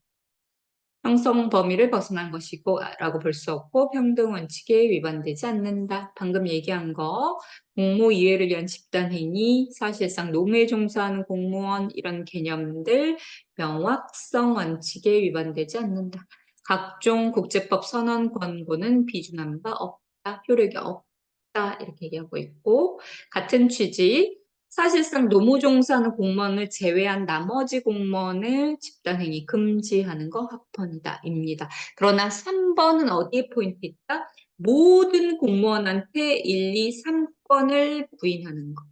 형성 범위를 벗어난 것이고 라고 볼 수 없고 평등 원칙에 위반되지 않는다. 방금 얘기한 거 공모이해를 위한 집단행위, 사실상 노무에 종사하는 공무원 이런 개념들 명확성 원칙에 위반되지 않는다. 각종 국제법 선언 권고는 비준한 바 없다. 효력이 없다. 이렇게 얘기하고 있고 같은 취지 사실상 노무종사는 공무원을 제외한 나머지 공무원을 집단행위 금지하는 거 합헌이다. 입니다. 그러나 3번은 어디에 포인트 있다? 모든 공무원한테 1, 2, 3권을 부인하는 거.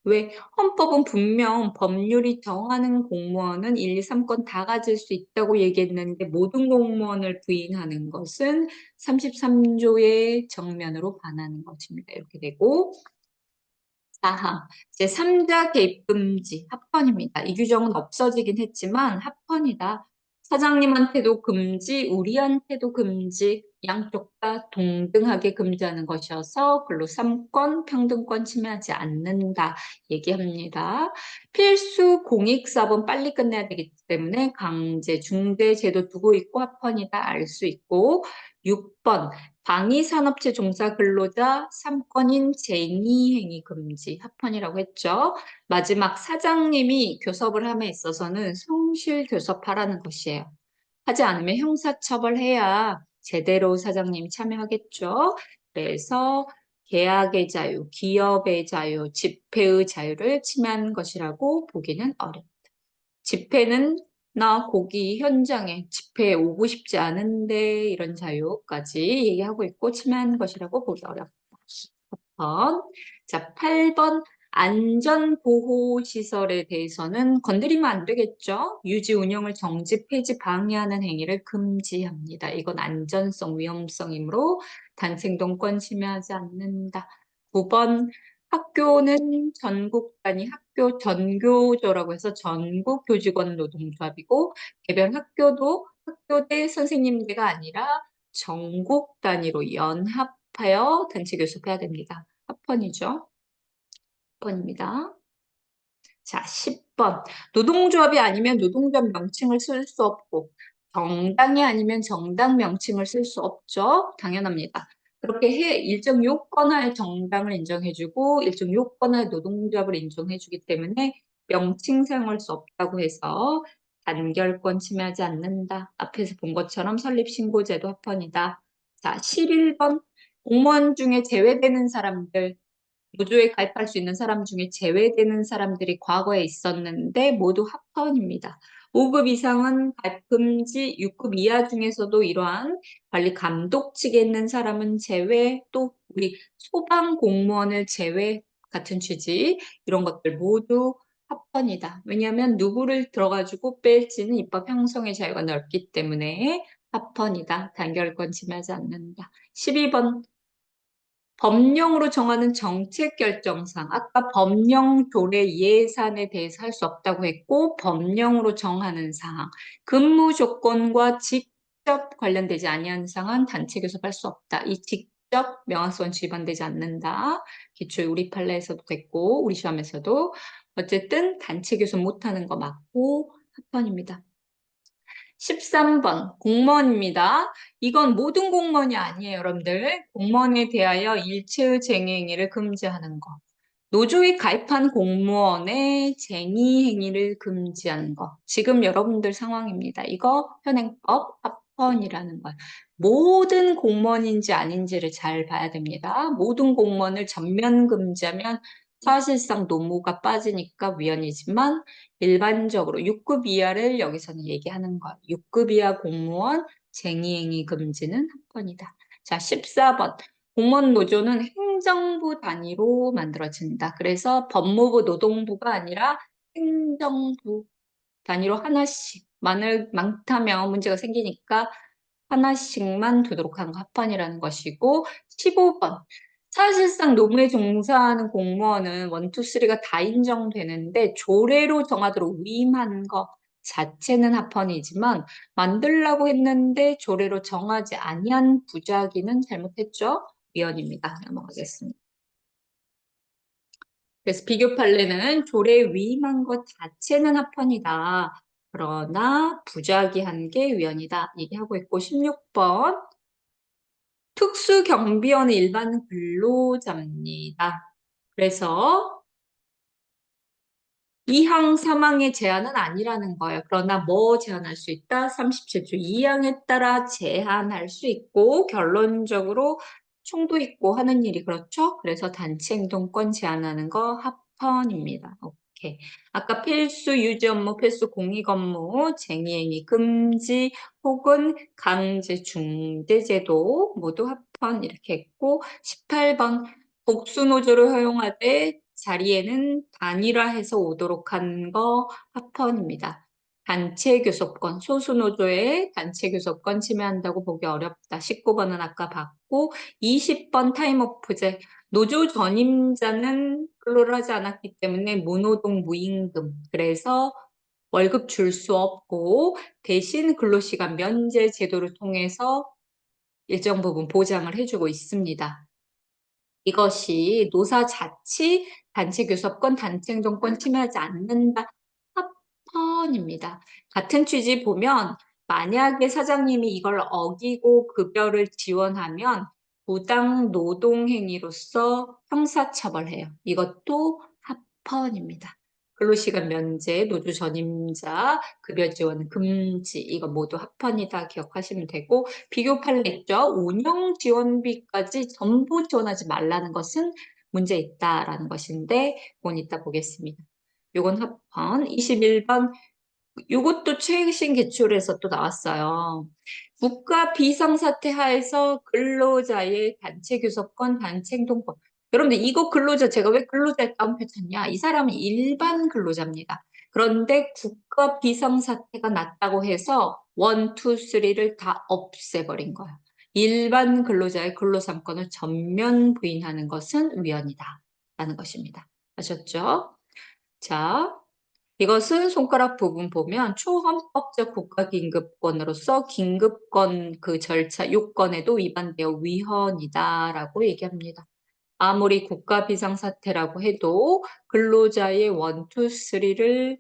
왜? 헌법은 분명 법률이 정하는 공무원은 1, 2, 3권 다 가질 수 있다고 얘기했는데 모든 공무원을 부인하는 것은 33조의 정면으로 반하는 것입니다. 이렇게 되고 사항, 제3자 개입 금지, 합헌입니다. 이 규정은 없어지긴 했지만 합헌이다. 사장님한테도 금지, 우리한테도 금지, 양쪽 다 동등하게 금지하는 것이어서 근로 3권, 평등권 침해하지 않는다 얘기합니다. 필수 공익사업은 빨리 끝내야 되기 때문에 강제, 중대 제도 두고 있고 합헌이다 알 수 있고 6번 방위산업체 종사 근로자 3건인 쟁의행위 금지 합헌이라고 했죠. 마지막 사장님이 교섭을 함에 있어서는 성실 교섭하라는 것이에요. 하지 않으면 형사처벌해야 제대로 사장님이 참여하겠죠. 그래서 계약의 자유, 기업의 자유, 집회의 자유를 침해한 것이라고 보기는 어렵다. 집회는 나 거기 현장에 집회에 오고 싶지 않은데 이런 자유까지 얘기하고 있고 침해한 것이라고 보기 어렵다. 8번. 자, 8번 안전보호시설에 대해서는 건드리면 안 되겠죠. 유지, 운영을 정지, 폐지, 방해하는 행위를 금지합니다. 이건 안전성, 위험성이므로 단체행동권 침해하지 않는다. 9번 학교는 전국 단위 학교 전교조라고 해서 전국 교직원 노동조합이고 개별 학교도 학교대 선생님제가 아니라 전국 단위로 연합하여 단체 교섭해야 됩니다. 합헌이죠. 합헌입니다. 자, 10번. 노동조합이 아니면 노동조합 명칭을 쓸 수 없고 정당이 아니면 정당 명칭을 쓸 수 없죠. 당연합니다. 그렇게 해 일정 요건하에 정당을 인정해주고 일정 요건하에 노동조합을 인정해주기 때문에 명칭 사용할 수 없다고 해서 단결권 침해하지 않는다. 앞에서 본 것처럼 설립신고제도 합헌이다. 자, 11번. 공무원 중에 제외되는 사람들 노조에 가입할 수 있는 사람 중에 제외되는 사람들이 과거에 있었는데 모두 합헌입니다. 5급 이상은 가입 금지, 6급 이하 중에서도 이러한 관리 감독직에 있는 사람은 제외, 또 우리 소방 공무원을 제외 같은 취지 이런 것들 모두 합헌이다. 왜냐하면 누구를 들어가지고 뺄지는 입법 형성의 자유가 넓기 때문에 합헌이다. 단결권 침해하지 않는다. 12번 법령으로 정하는 정책 결정상, 아까 법령 조례 예산에 대해서 할 수 없다고 했고, 법령으로 정하는 사항, 근무 조건과 직접 관련되지 아니한 사항은 단체 교섭할 수 없다. 이 직접 명확성 위반되지 않는다. 기초의 우리 판례에서도 됐고, 우리 시험에서도 어쨌든 단체 교섭 못하는 거 맞고 합헌입니다. 13번 공무원입니다. 이건 모든 공무원이 아니에요, 여러분들. 공무원에 대하여 일체의 쟁의 행위를 금지하는 거. 노조에 가입한 공무원의 쟁의 행위를 금지하는 거. 지금 여러분들 상황입니다. 이거 현행법 합헌이라는 거예요. 모든 공무원인지 아닌지를 잘 봐야 됩니다. 모든 공무원을 전면 금지하면 사실상 노무가 빠지니까 위헌이지만 일반적으로 6급 이하를 여기서는 얘기하는 거예요. 6급 이하 공무원 쟁의행위 금지는 합헌이다. 자, 14번. 공무원 노조는 행정부 단위로 만들어진다. 그래서 법무부, 노동부가 아니라 행정부 단위로 하나씩 많다면 문제가 생기니까 하나씩만 두도록 하는 거 합헌이라는 것이고 15번. 사실상 노무에 종사하는 공무원은 원, 투, 쓰리가 다 인정되는데 조례로 정하도록 위임한 거 자체는 합헌이지만 만들라고 했는데 조례로 정하지 아니한 부작위는 잘못했죠? 위헌입니다. 넘어가겠습니다. 그래서 비교 판례는 조례에 위임한 것 자체는 합헌이다. 그러나 부작위한 게 위헌이다. 얘기하고 있고 16번 특수경비원은 일반 근로자입니다. 그래서 이항 사망의 제한은 아니라는 거예요. 그러나 뭐 제한할 수 있다? 37조 2항에 따라 제한할 수 있고 결론적으로 총도 있고 하는 일이 그렇죠? 그래서 단체 행동권 제한하는 거 합헌입니다. 오케이. 아까 필수 유지 업무, 필수 공익 업무, 쟁의행위 금지 혹은 강제 중대 제도 모두 합헌 이렇게 했고 18번 복수노조를 허용하되 자리에는 단일화해서 오도록 한 거 합헌입니다. 단체 교섭권, 소수노조의 단체 교섭권 침해한다고 보기 어렵다. 19번은 아까 봤고 20번 타임오프제. 노조 전임자는 근로를 하지 않았기 때문에 무노동 무임금. 그래서 월급 줄 수 없고 대신 근로시간 면제 제도를 통해서 일정 부분 보장을 해주고 있습니다. 이것이 노사 자치, 단체 교섭권, 단체 행동권 침해하지 않는다. 합헌입니다. 같은 취지 보면 만약에 사장님이 이걸 어기고 급여를 지원하면 부당 노동행위로서 형사처벌해요. 이것도 합헌입니다. 근로시간 면제, 노조 전임자, 급여 지원 금지 이거 모두 합헌이다 기억하시면 되고 비교 판례죠. 운영 지원비까지 전부 지원하지 말라는 것은 문제 있다라는 것인데 그건 이따 보겠습니다. 요건 합헌. 21번 요것도 최신 개출에서 또 나왔어요. 국가 비상사태 하에서 근로자의 단체 교섭권, 단체 행동권. 여러분들 이거 근로자 제가 왜 근로자에 다운표 쳤냐? 이 사람은 일반 근로자입니다. 그런데 국가 비상사태가 났다고 해서 원, 투, 쓰리를 다 없애버린 거예요. 일반 근로자의 근로삼권을 전면 부인하는 것은 위헌이다. 라는 것입니다. 아셨죠? 자, 이것은 손가락 부분 보면 초헌법적 국가긴급권으로서 긴급권 그 절차 요건에도 위반되어 위헌이다라고 얘기합니다. 아무리 국가 비상사태라고 해도 근로자의 원, 투, 쓰리를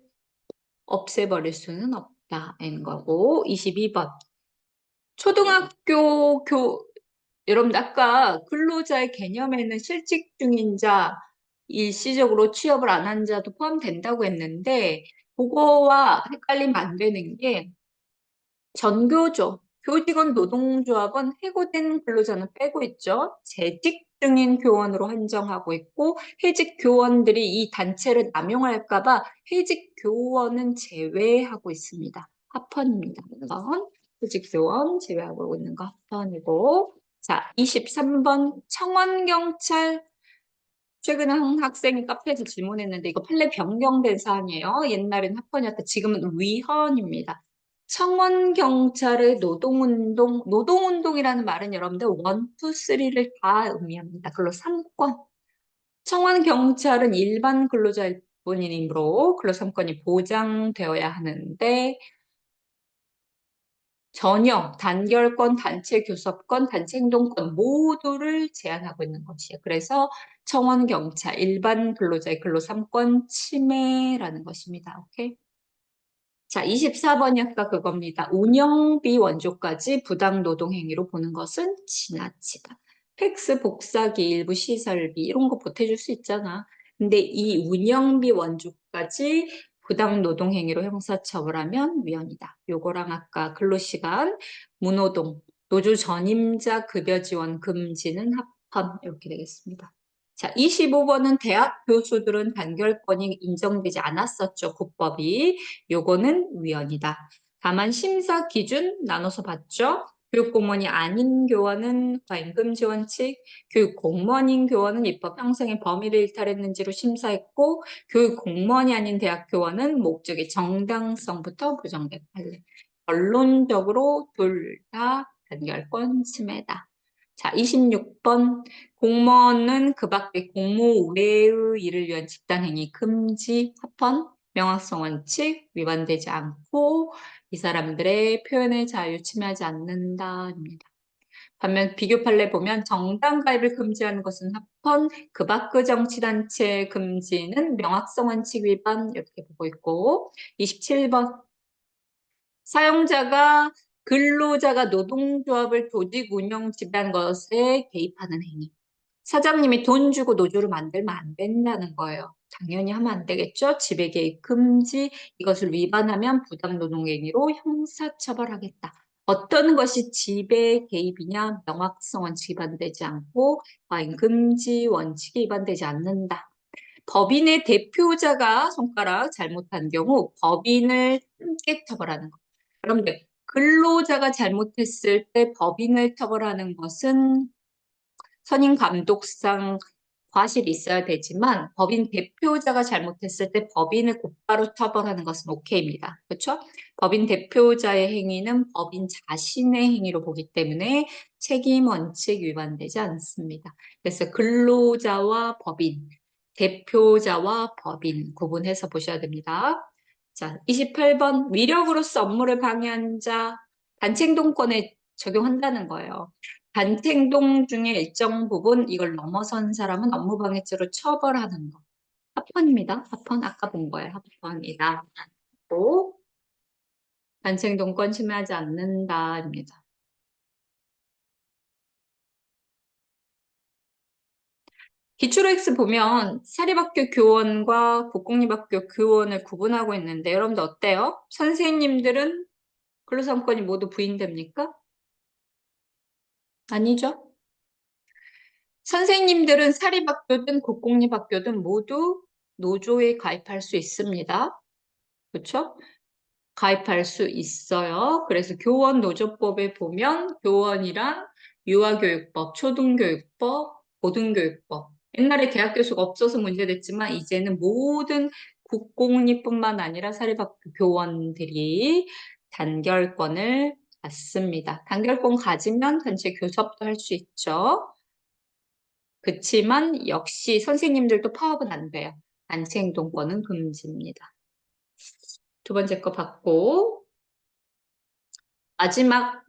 없애버릴 수는 없다는 거고 22번 초등학교 여러분 아까 근로자의 개념에는 실직 중인 자, 일시적으로 취업을 안 한 자도 포함된다고 했는데 그거와 헷갈리면 안 되는 게 전교조, 교직원 노동조합은 해고된 근로자는 빼고 있죠. 재직 중인 교원으로 한정하고 있고 해직 교원들이 이 단체를 남용할까 봐 해직 교원은 제외하고 있습니다. 합헌입니다. 물론 해직 교원 제외하고 있는 거 합헌이고 자, 23번 청원경찰 최근에 한 학생이 카페에서 질문했는데 이거 판례 변경된 사항이에요. 옛날엔 합헌이었다. 지금은 위헌입니다. 청원경찰의 노동운동이라는 말은 여러분들 원, 투, 쓰리를 다 의미합니다. 근로 3권. 청원경찰은 일반 근로자일 뿐이므로 근로 3권이 보장되어야 하는데 전혀 단결권, 단체 교섭권, 단체 행동권 모두를 제한하고 있는 것이에요. 그래서 청원 경찰, 일반 근로자의 근로 3권 침해라는 것입니다. 오케이? 자, 24번이 아까 그겁니다. 운영비 원조까지 부당 노동 행위로 보는 것은 지나치다. 팩스 복사기 일부 시설비 이런 거 보태줄 수 있잖아. 근데 이 운영비 원조까지 부당 노동 행위로 형사처벌하면 위헌이다. 요거랑 아까 근로시간, 무노동, 노조 전임자 급여 지원 금지는 합헌 이렇게 되겠습니다. 자, 25번은 대학 교수들은 단결권이 인정되지 않았었죠. 국법이. 요거는 위헌이다. 다만 심사 기준 나눠서 봤죠. 교육공무원이 아닌 교원은 과임금 지원칙, 교육공무원인 교원은 입법 형성의 범위를 일탈했는지로 심사했고 교육공무원이 아닌 대학 교원은 목적의 정당성부터 부정된 판례. 결론적으로 둘 다 단결권 침해다. 자, 26번. 공무원은 그 밖에 공무 외의 일을 위한 집단행위 금지. 합헌. 명확성 원칙 위반되지 않고 이 사람들의 표현의 자유 침해하지 않는다입니다. 반면 비교 판례 보면 정당 가입을 금지하는 것은 합헌, 그 밖의 정치단체 금지는 명확성 원칙 위반 이렇게 보고 있고 27번. 사용자가 근로자가 노동조합을 조직 운영 지배한 것에 개입하는 행위. 사장님이 돈 주고 노조를 만들면 안 된다는 거예요. 당연히 하면 안 되겠죠? 지배 개입 금지. 이것을 위반하면 부당 노동행위로 형사처벌하겠다. 어떤 것이 지배 개입이냐? 명확성 원칙 위반되지 않고 과잉 금지 원칙이 위반되지 않는다. 법인의 대표자가 손가락 잘못한 경우 법인을 함께 처벌하는 것. 여러분들, 근로자가 잘못했을 때 법인을 처벌하는 것은 선임 감독상 과실이 있어야 되지만 법인 대표자가 잘못했을 때 법인을 곧바로 처벌하는 것은 오케이입니다. 그렇죠? 법인 대표자의 행위는 법인 자신의 행위로 보기 때문에 책임 원칙 위반되지 않습니다. 그래서 근로자와 법인, 대표자와 법인 구분해서 보셔야 됩니다. 자, 28번 위력으로서 업무를 방해한 자 단체행동권에 적용한다는 거예요. 단체행동 중에 일정 부분 이걸 넘어선 사람은 업무방해죄로 처벌하는 거. 합헌입니다. 합헌 아까 본 거예요. 합헌이다. 또 단체행동권 침해하지 않는다입니다. 기출X 보면 사립학교 교원과 국공립학교 교원을 구분하고 있는데 여러분들 어때요? 선생님들은 근로상권이 모두 부인됩니까? 아니죠? 선생님들은 사립학교든 국공립학교든 모두 노조에 가입할 수 있습니다. 그렇죠? 가입할 수 있어요. 그래서 교원노조법에 보면 교원이란 유아교육법, 초등교육법, 고등교육법. 옛날에 대학 교수가 없어서 문제됐지만 이제는 모든 국공립뿐만 아니라 사립학교 교원들이 단결권을 갖습니다. 단결권 가지면 단체 교섭도 할 수 있죠. 그치만 역시 선생님들도 파업은 안 돼요. 단체 행동권은 금지입니다. 두 번째 거 받고 마지막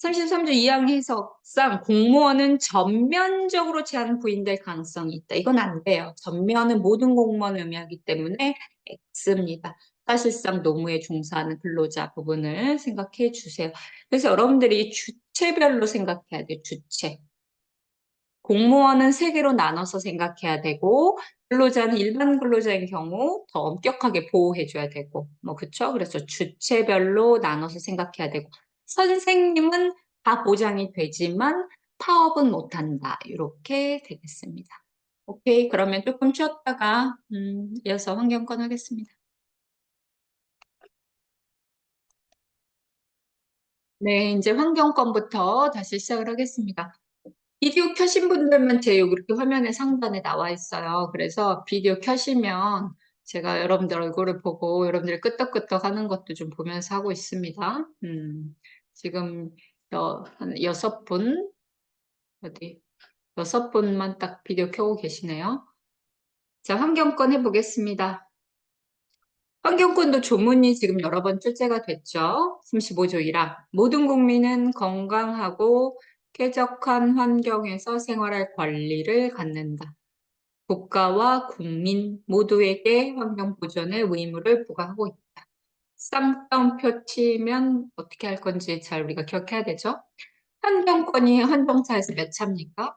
33조 2항 해석상 공무원은 전면적으로 제한 부인될 가능성이 있다. 이건 안 돼요. 전면은 모든 공무원을 의미하기 때문에 X입니다. 사실상 노무에 종사하는 근로자 부분을 생각해 주세요. 그래서 여러분들이 주체별로 생각해야 돼요. 주체. 공무원은 세 개로 나눠서 생각해야 되고 근로자는 일반 근로자인 경우 더 엄격하게 보호해줘야 되고 뭐 그쵸? 그래서 주체별로 나눠서 생각해야 되고 선생님은 다 보장이 되지만 파업은 못한다 이렇게 되겠습니다. 오케이 그러면 조금 쉬었다가 이어서 환경권 하겠습니다. 네 이제 환경권부터 다시 시작을 하겠습니다. 비디오 켜신 분들만 제 이렇게 화면에 상단에 나와 있어요. 그래서 비디오 켜시면 제가 여러분들 얼굴을 보고 여러분들 끄떡끄떡 하는 것도 좀 보면서 하고 있습니다. 지금 한 6분, 어디, 6분만 딱 비디오 켜고 계시네요. 자, 환경권 해보겠습니다. 환경권도 조문이 지금 여러 번 출제가 됐죠. 35조 1항. 모든 국민은 건강하고 쾌적한 환경에서 생활할 권리를 갖는다. 국가와 국민 모두에게 환경 보존의 의무를 부과하고 있다. 쌍따옴표 치면 어떻게 할 건지 잘 우리가 기억해야 되죠? 환경권이 환경차에서 몇 차입니까?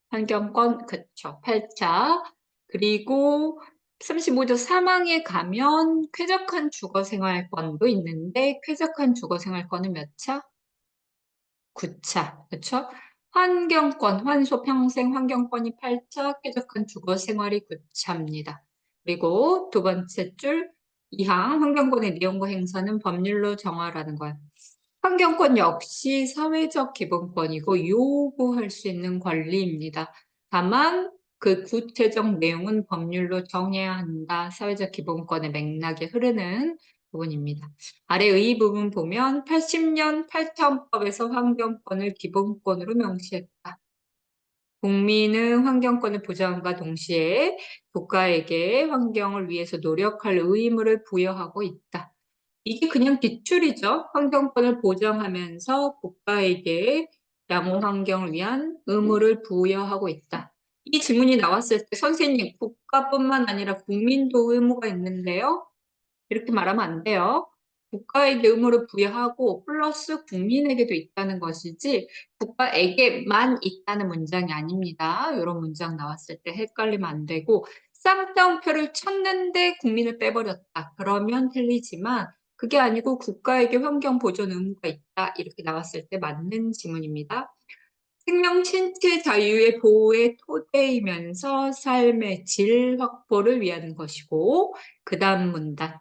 환경권, 그쵸. 8차. 그리고 35조 3항에 가면 쾌적한 주거생활권도 있는데 쾌적한 주거생활권은 몇 차? 9차. 그쵸? 환경권, 환소 평생 환경권이 8차, 쾌적한 주거생활이 9차입니다. 그리고 두 번째 줄 2항 환경권의 내용과 행사는 법률로 정하라는 거예요. 환경권 역시 사회적 기본권이고 요구할 수 있는 권리입니다. 다만 그 구체적 내용은 법률로 정해야 한다. 사회적 기본권의 맥락에 흐르는 부분입니다. 아래 의 부분 보면 80년 8차헌법에서 환경권을 기본권으로 명시했다. 국민은 환경권을 보장함과 동시에 국가에게 환경을 위해서 노력할 의무를 부여하고 있다. 이게 그냥 기출이죠. 환경권을 보장하면서 국가에게 양호 환경을 위한 의무를 부여하고 있다. 이 질문이 나왔을 때 선생님, 국가뿐만 아니라 국민도 의무가 있는데요. 이렇게 말하면 안 돼요. 국가에게 의무를 부여하고 플러스 국민에게도 있다는 것이지 국가에게만 있다는 문장이 아닙니다. 이런 문장 나왔을 때 헷갈리면 안 되고 쌍따옴표를 쳤는데 국민을 빼버렸다. 그러면 틀리지만 그게 아니고 국가에게 환경 보존 의무가 있다. 이렇게 나왔을 때 맞는 지문입니다. 생명 신체 자유의 보호의 토대이면서 삶의 질 확보를 위한 것이고 그 다음 문단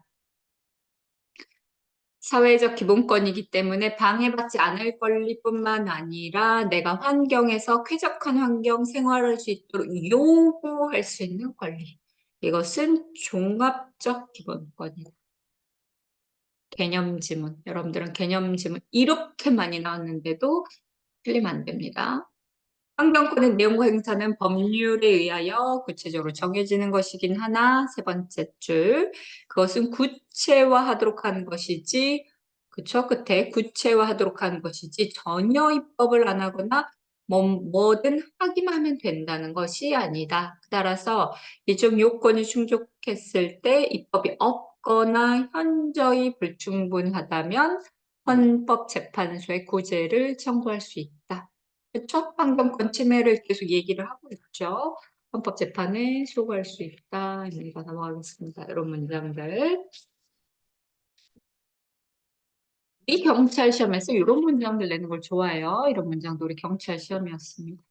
사회적 기본권이기 때문에 방해받지 않을 권리뿐만 아니라 내가 환경에서 쾌적한 환경 생활할 수 있도록 요구할 수 있는 권리. 이것은 종합적 기본권이다. 개념 지문. 여러분들은 개념 지문 이렇게 많이 나왔는데도 틀리면 안 됩니다. 환경권의 내용과 행사는 법률에 의하여 구체적으로 정해지는 것이긴 하나 세 번째 줄 그것은 구체화하도록 하는 것이지 그쵸? 끝에 구체화하도록 하는 것이지 전혀 입법을 안 하거나 뭐든 하기만 하면 된다는 것이 아니다. 따라서 이쪽 요건이 충족했을 때 입법이 없거나 현저히 불충분하다면 헌법재판소에 구제를 청구할 수 있다. 그쵸? 환경권 침해를 계속 얘기를 하고 있죠. 헌법재판에 소구할 수 있다. 입니다. 넘어가겠습니다. 이런 문장들. 우리 경찰 시험에서 이런 문장들 내는 걸 좋아해요. 이런 문장도 우리 경찰 시험이었습니다.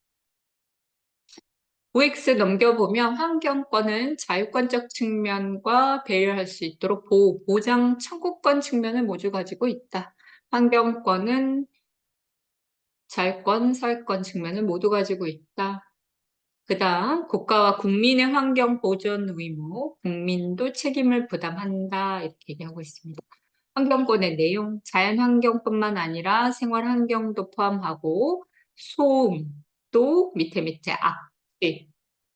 OX 넘겨보면 환경권은 자유권적 측면과 배려할 수 있도록 보장 청구권 측면을 모두 가지고 있다. 환경권은 자유권, 사회권 측면을 모두 가지고 있다. 그 다음 국가와 국민의 환경 보존 의무, 국민도 책임을 부담한다 이렇게 얘기하고 있습니다. 환경권의 내용, 자연환경뿐만 아니라 생활환경도 포함하고 소음, 또 밑에 악취,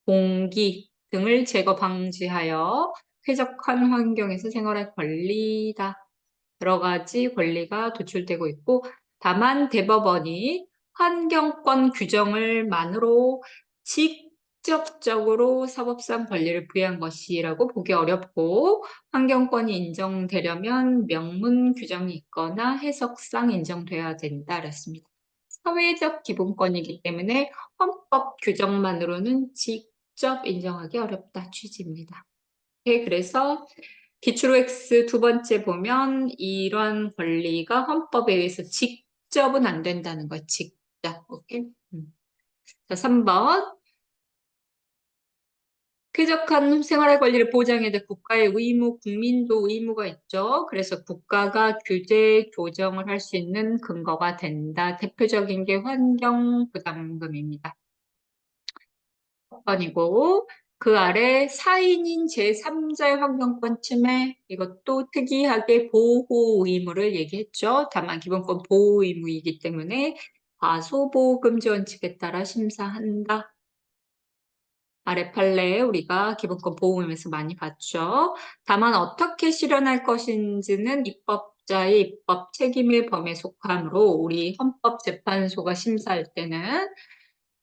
공기 등을 제거 방지하여 쾌적한 환경에서 생활할 권리다. 여러 가지 권리가 도출되고 있고 다만 대법원이 환경권 규정을 만으로 직접적으로 사법상 권리를 부여한 것이라고 보기 어렵고 환경권이 인정되려면 명문 규정이 있거나 해석상 인정돼야 된다 그랬습니다. 사회적 기본권이기 때문에 헌법 규정만으로는 직접 인정하기 어렵다 취지입니다. 네, 그래서 기출 OX 두 번째 보면 이런 권리가 헌법에 의해서 직접은 안 된다는 거 직접. 오케이? 자, 3번. 쾌적한 생활의 권리를 보장해야 될 국가의 의무, 국민도 의무가 있죠. 그래서 국가가 규제 조정을 할 수 있는 근거가 된다. 대표적인 게 환경부담금입니다. 1번이고 그 아래 4인인 제3자의 환경권 침해 이것도 특이하게 보호 의무를 얘기했죠. 다만 기본권 보호 의무이기 때문에 과소보호 금지 원칙에 따라 심사한다. 아래 판례 우리가 기본권 보호 의무에서 많이 봤죠. 다만 어떻게 실현할 것인지는 입법자의 입법 책임의 범위에 속하므로 우리 헌법재판소가 심사할 때는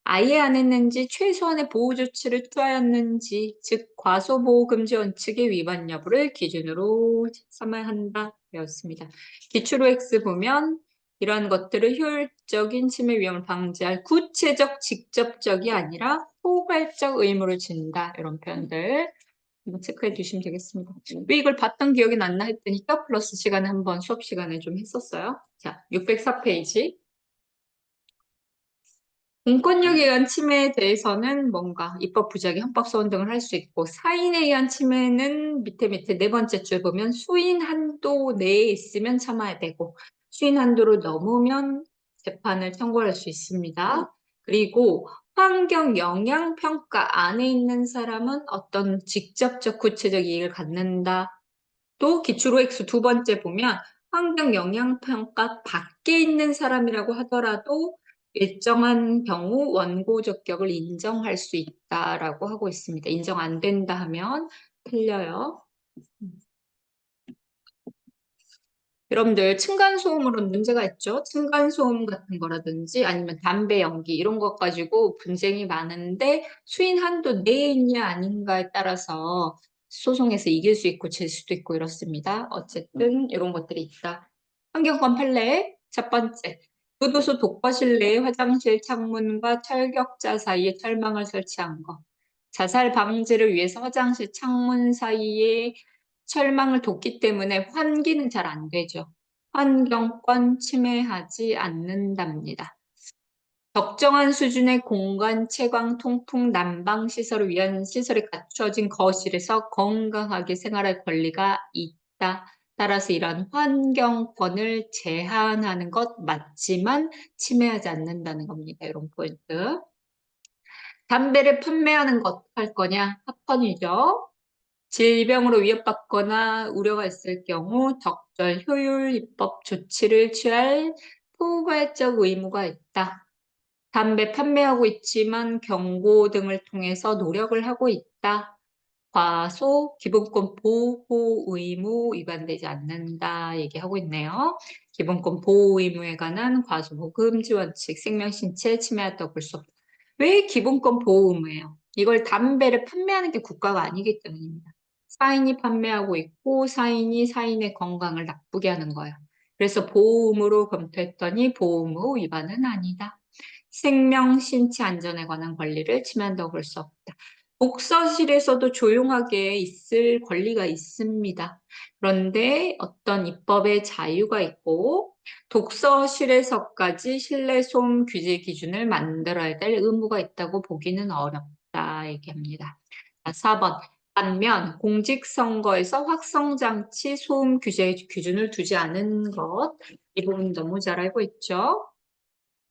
아예 안 했는지 최소한의 보호 조치를 취하였는지 즉 과소보호금지 원칙의 위반 여부를 기준으로 삼아야 한다 되었습니다. 기출 OX 보면 이러한 것들을 효율적인 침해 위험을 방지할 구체적 직접적이 아니라 포괄적 의무를 진다 이런 표현들 한번 체크해 주시면 되겠습니다. 왜 이걸 봤던 기억이 났나 했더니 뼈 플러스 시간에 한번 수업 시간에 좀 했었어요. 자, 604페이지. 공권력에 의한 침해에 대해서는 뭔가 입법 부작위, 헌법 소원 등을 할 수 있고 사인에 의한 침해는 밑에 네 번째 줄 보면 수인 한도 내에 있으면 참아야 되고 수인 한도를 넘으면 재판을 청구할 수 있습니다. 그리고 환경 영향 평가 안에 있는 사람은 어떤 직접적 구체적 이익을 갖는다. 또 기출호획수 두 번째 보면 환경영향평가 밖에 있는 사람이라고 하더라도 일정한 경우 원고 적격을 인정할 수 있다라고 하고 있습니다. 인정 안 된다 하면 틀려요. 여러분들 층간소음으로 문제가 있죠. 층간소음 같은 거라든지 아니면 담배 연기 이런 것 가지고 분쟁이 많은데 수인 한도 내에 있냐 아닌가에 따라서 소송에서 이길 수 있고 질 수도 있고 이렇습니다. 어쨌든 이런 것들이 있다. 환경권 판례 첫 번째. 교도소 독거실 내에 화장실 창문과 철격자 사이에 철망을 설치한 것. 자살 방지를 위해서 화장실 창문 사이에 철망을 뒀기 때문에 환기는 잘 안 되죠. 환경권 침해하지 않는답니다. 적정한 수준의 공간, 채광, 통풍, 난방 시설을 위한 시설이 갖춰진 거실에서 건강하게 생활할 권리가 있다. 따라서 이런 환경권을 제한하는 것 맞지만 침해하지 않는다는 겁니다. 이런 포인트. 담배를 판매하는 것 할 거냐? 합헌이죠. 질병으로 위협받거나 우려가 있을 경우 적절 효율 입법 조치를 취할 포괄적 의무가 있다. 담배 판매하고 있지만 경고 등을 통해서 노력을 하고 있다. 과소 기본권 보호 의무 위반되지 않는다 얘기하고 있네요. 기본권 보호 의무에 관한 과소 금지 원칙 생명 신체 침해한다고 볼 수 없다. 왜 기본권 보호 의무예요? 이걸 담배를 판매하는 게 국가가 아니기 때문입니다. 사인이 판매하고 있고 사인이 사인의 건강을 나쁘게 하는 거예요. 그래서 보호 의무로 검토했더니 보호 의무 위반은 아니다. 생명 신체 안전에 관한 권리를 침해한다고 볼 수 없다. 독서실에서도 조용하게 있을 권리가 있습니다. 그런데 어떤 입법의 자유가 있고 독서실에서까지 실내 소음 규제 기준을 만들어야 될 의무가 있다고 보기는 어렵다 얘기합니다. 4번. 반면 공직선거에서 확성장치 소음 규제 기준을 두지 않은 것. 이 부분 너무 잘 알고 있죠.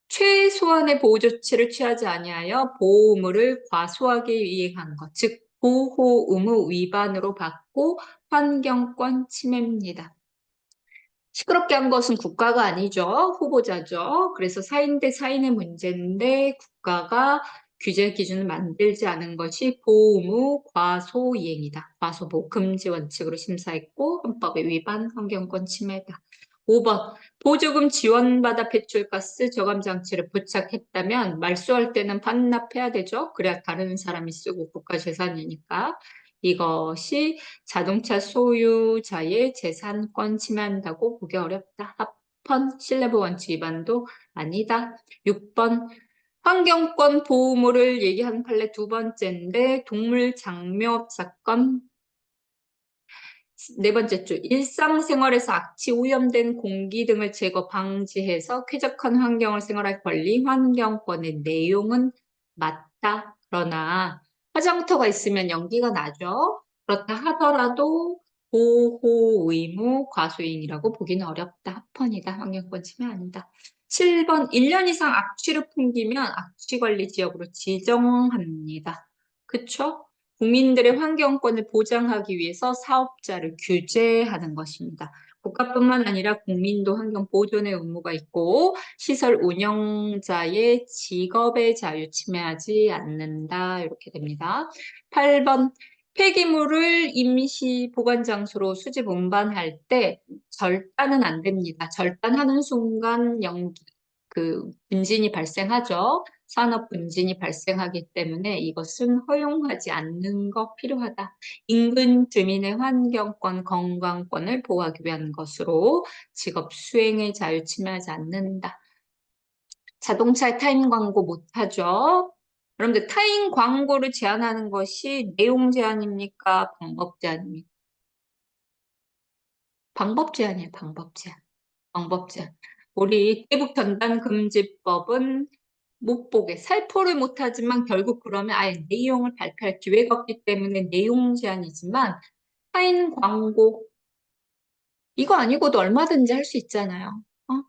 최소한의 보호 조치를 취하지 아니하여 보호 의무를 과소하게 이행한 것, 즉 보호 의무 위반으로 받고 환경권 침해입니다. 시끄럽게 한 것은 국가가 아니죠. 후보자죠. 그래서 사인 대 사인의 문제인데 국가가 규제 기준을 만들지 않은 것이 보호 의무 과소 이행이다. 과소보 금지 원칙으로 심사했고 헌법의 위반 환경권 침해다. 5번 보조금 지원받아 배출가스 저감 장치를 부착했다면 말소할 때는 반납해야 되죠. 그래야 다른 사람이 쓰고 국가 재산이니까. 이것이 자동차 소유자의 재산권 침해한다고 보기 어렵다. 합헌 신뢰보 원칙 위반도 아니다. 6번 환경권 보호물을 얘기한 판례 두 번째인데 동물 장묘 사건 네 번째 줄 일상생활에서 악취 오염된 공기 등을 제거 방지해서 쾌적한 환경을 생활할 권리 환경권의 내용은 맞다. 그러나 화장터가 있으면 연기가 나죠. 그렇다 하더라도 보호 의무 과소행이라고 보기는 어렵다. 합헌이다. 환경권 침해 아니다. 7번 1년 이상 악취를 풍기면 악취관리 지역으로 지정합니다. 그쵸? 국민들의 환경권을 보장하기 위해서 사업자를 규제하는 것입니다. 국가뿐만 아니라 국민도 환경 보존의 의무가 있고 시설 운영자의 직업의 자유 침해하지 않는다. 이렇게 됩니다. 8번 폐기물을 임시 보관 장소로 수집 운반할 때 절단은 안 됩니다. 절단하는 순간 분진이 발생하죠. 산업 분진이 발생하기 때문에 이것은 허용하지 않는 것 필요하다. 인근 주민의 환경권, 건강권을 보호하기 위한 것으로 직업 수행의 자유 침해하지 않는다. 자동차에 타인 광고 못하죠. 여러분들 타인 광고를 제한하는 것이 내용 제한입니까? 방법 제한입니까? 방법 제한이에요. 방법 제한. 방법 제한. 우리 대북전단금지법은 못 보게 살포를 못하지만 결국 그러면 아예 내용을 발표할 기회가 없기 때문에 내용 제한이지만 타인 광고 이거 아니고도 얼마든지 할 수 있잖아요.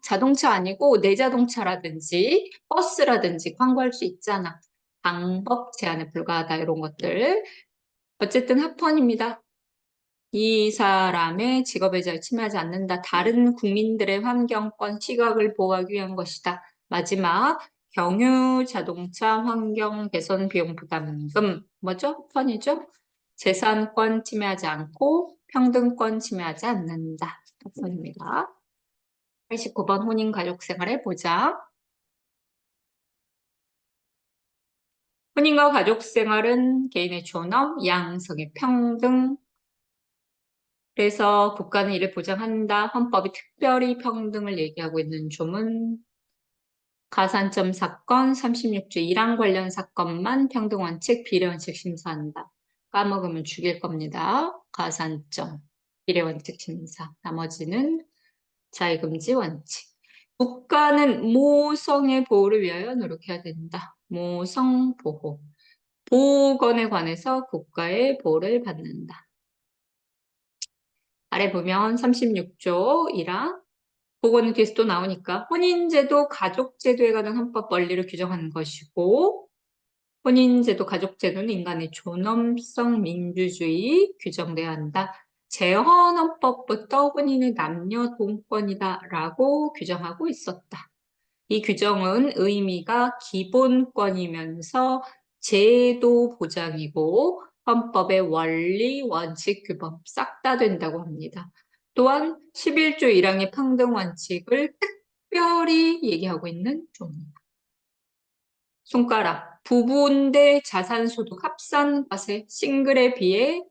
자동차 아니고 내 자동차라든지 버스라든지 광고할 수 있잖아. 방법 제한에 불과하다 이런 것들. 어쨌든 합헌입니다. 이 사람의 직업에 잘 침해하지 않는다. 다른 국민들의 환경권, 시각을 보호하기 위한 것이다. 마지막, 경유 자동차 환경 개선 비용 부담금. 뭐죠? 편이죠? 재산권 침해하지 않고 평등권 침해하지 않는다. 편입니다. 89번 혼인 가족 생활의 보장. 혼인과 가족 생활은 개인의 존엄, 양성의 평등, 그래서 국가는 이를 보장한다. 헌법이 특별히 평등을 얘기하고 있는 조문, 가산점 사건, 36조 1항 관련 사건만 평등원칙, 비례원칙 심사한다. 까먹으면 죽일 겁니다. 가산점, 비례원칙 심사. 나머지는 자유금지 원칙. 국가는 모성의 보호를 위하여 노력해야 된다. 모성 보호. 보호권에 관해서 국가의 보호를 받는다. 아래 보면 36조 1항 그거는 뒤에서 또 나오니까 혼인제도, 가족제도에 관한 헌법 원리를 규정하는 것이고 혼인제도, 가족제도는 인간의 존엄성, 민주주의 규정돼야 한다. 재헌헌법부터 혼인의 남녀 동권이다라고 규정하고 있었다. 이 규정은 의미가 기본권이면서 제도 보장이고 헌법의 원리, 원칙, 규범 싹 다 된다고 합니다. 또한 11조 1항의 평등 원칙을 특별히 얘기하고 있는 조입니다. 손가락, 부부인데 자산소득 합산과세, 싱글에 비해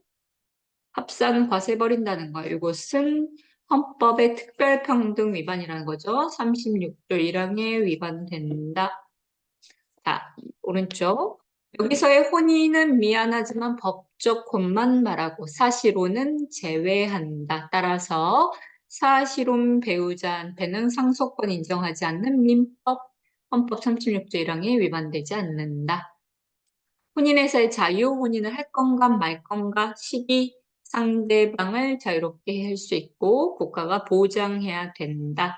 합산과세 버린다는 거. 이것은 헌법의 특별평등 위반이라는 거죠. 36조 1항에 위반된다. 자, 오른쪽. 여기서의 혼인은 미안하지만 법적 혼만 말하고 사실혼은 제외한다. 따라서 사실혼 배우자한테는 상속권 인정하지 않는 민법 헌법 36조 1항에 위반되지 않는다. 혼인에서의 자유, 혼인을 할 건가 말 건가 시기 상대방을 자유롭게 할 수 있고 국가가 보장해야 된다.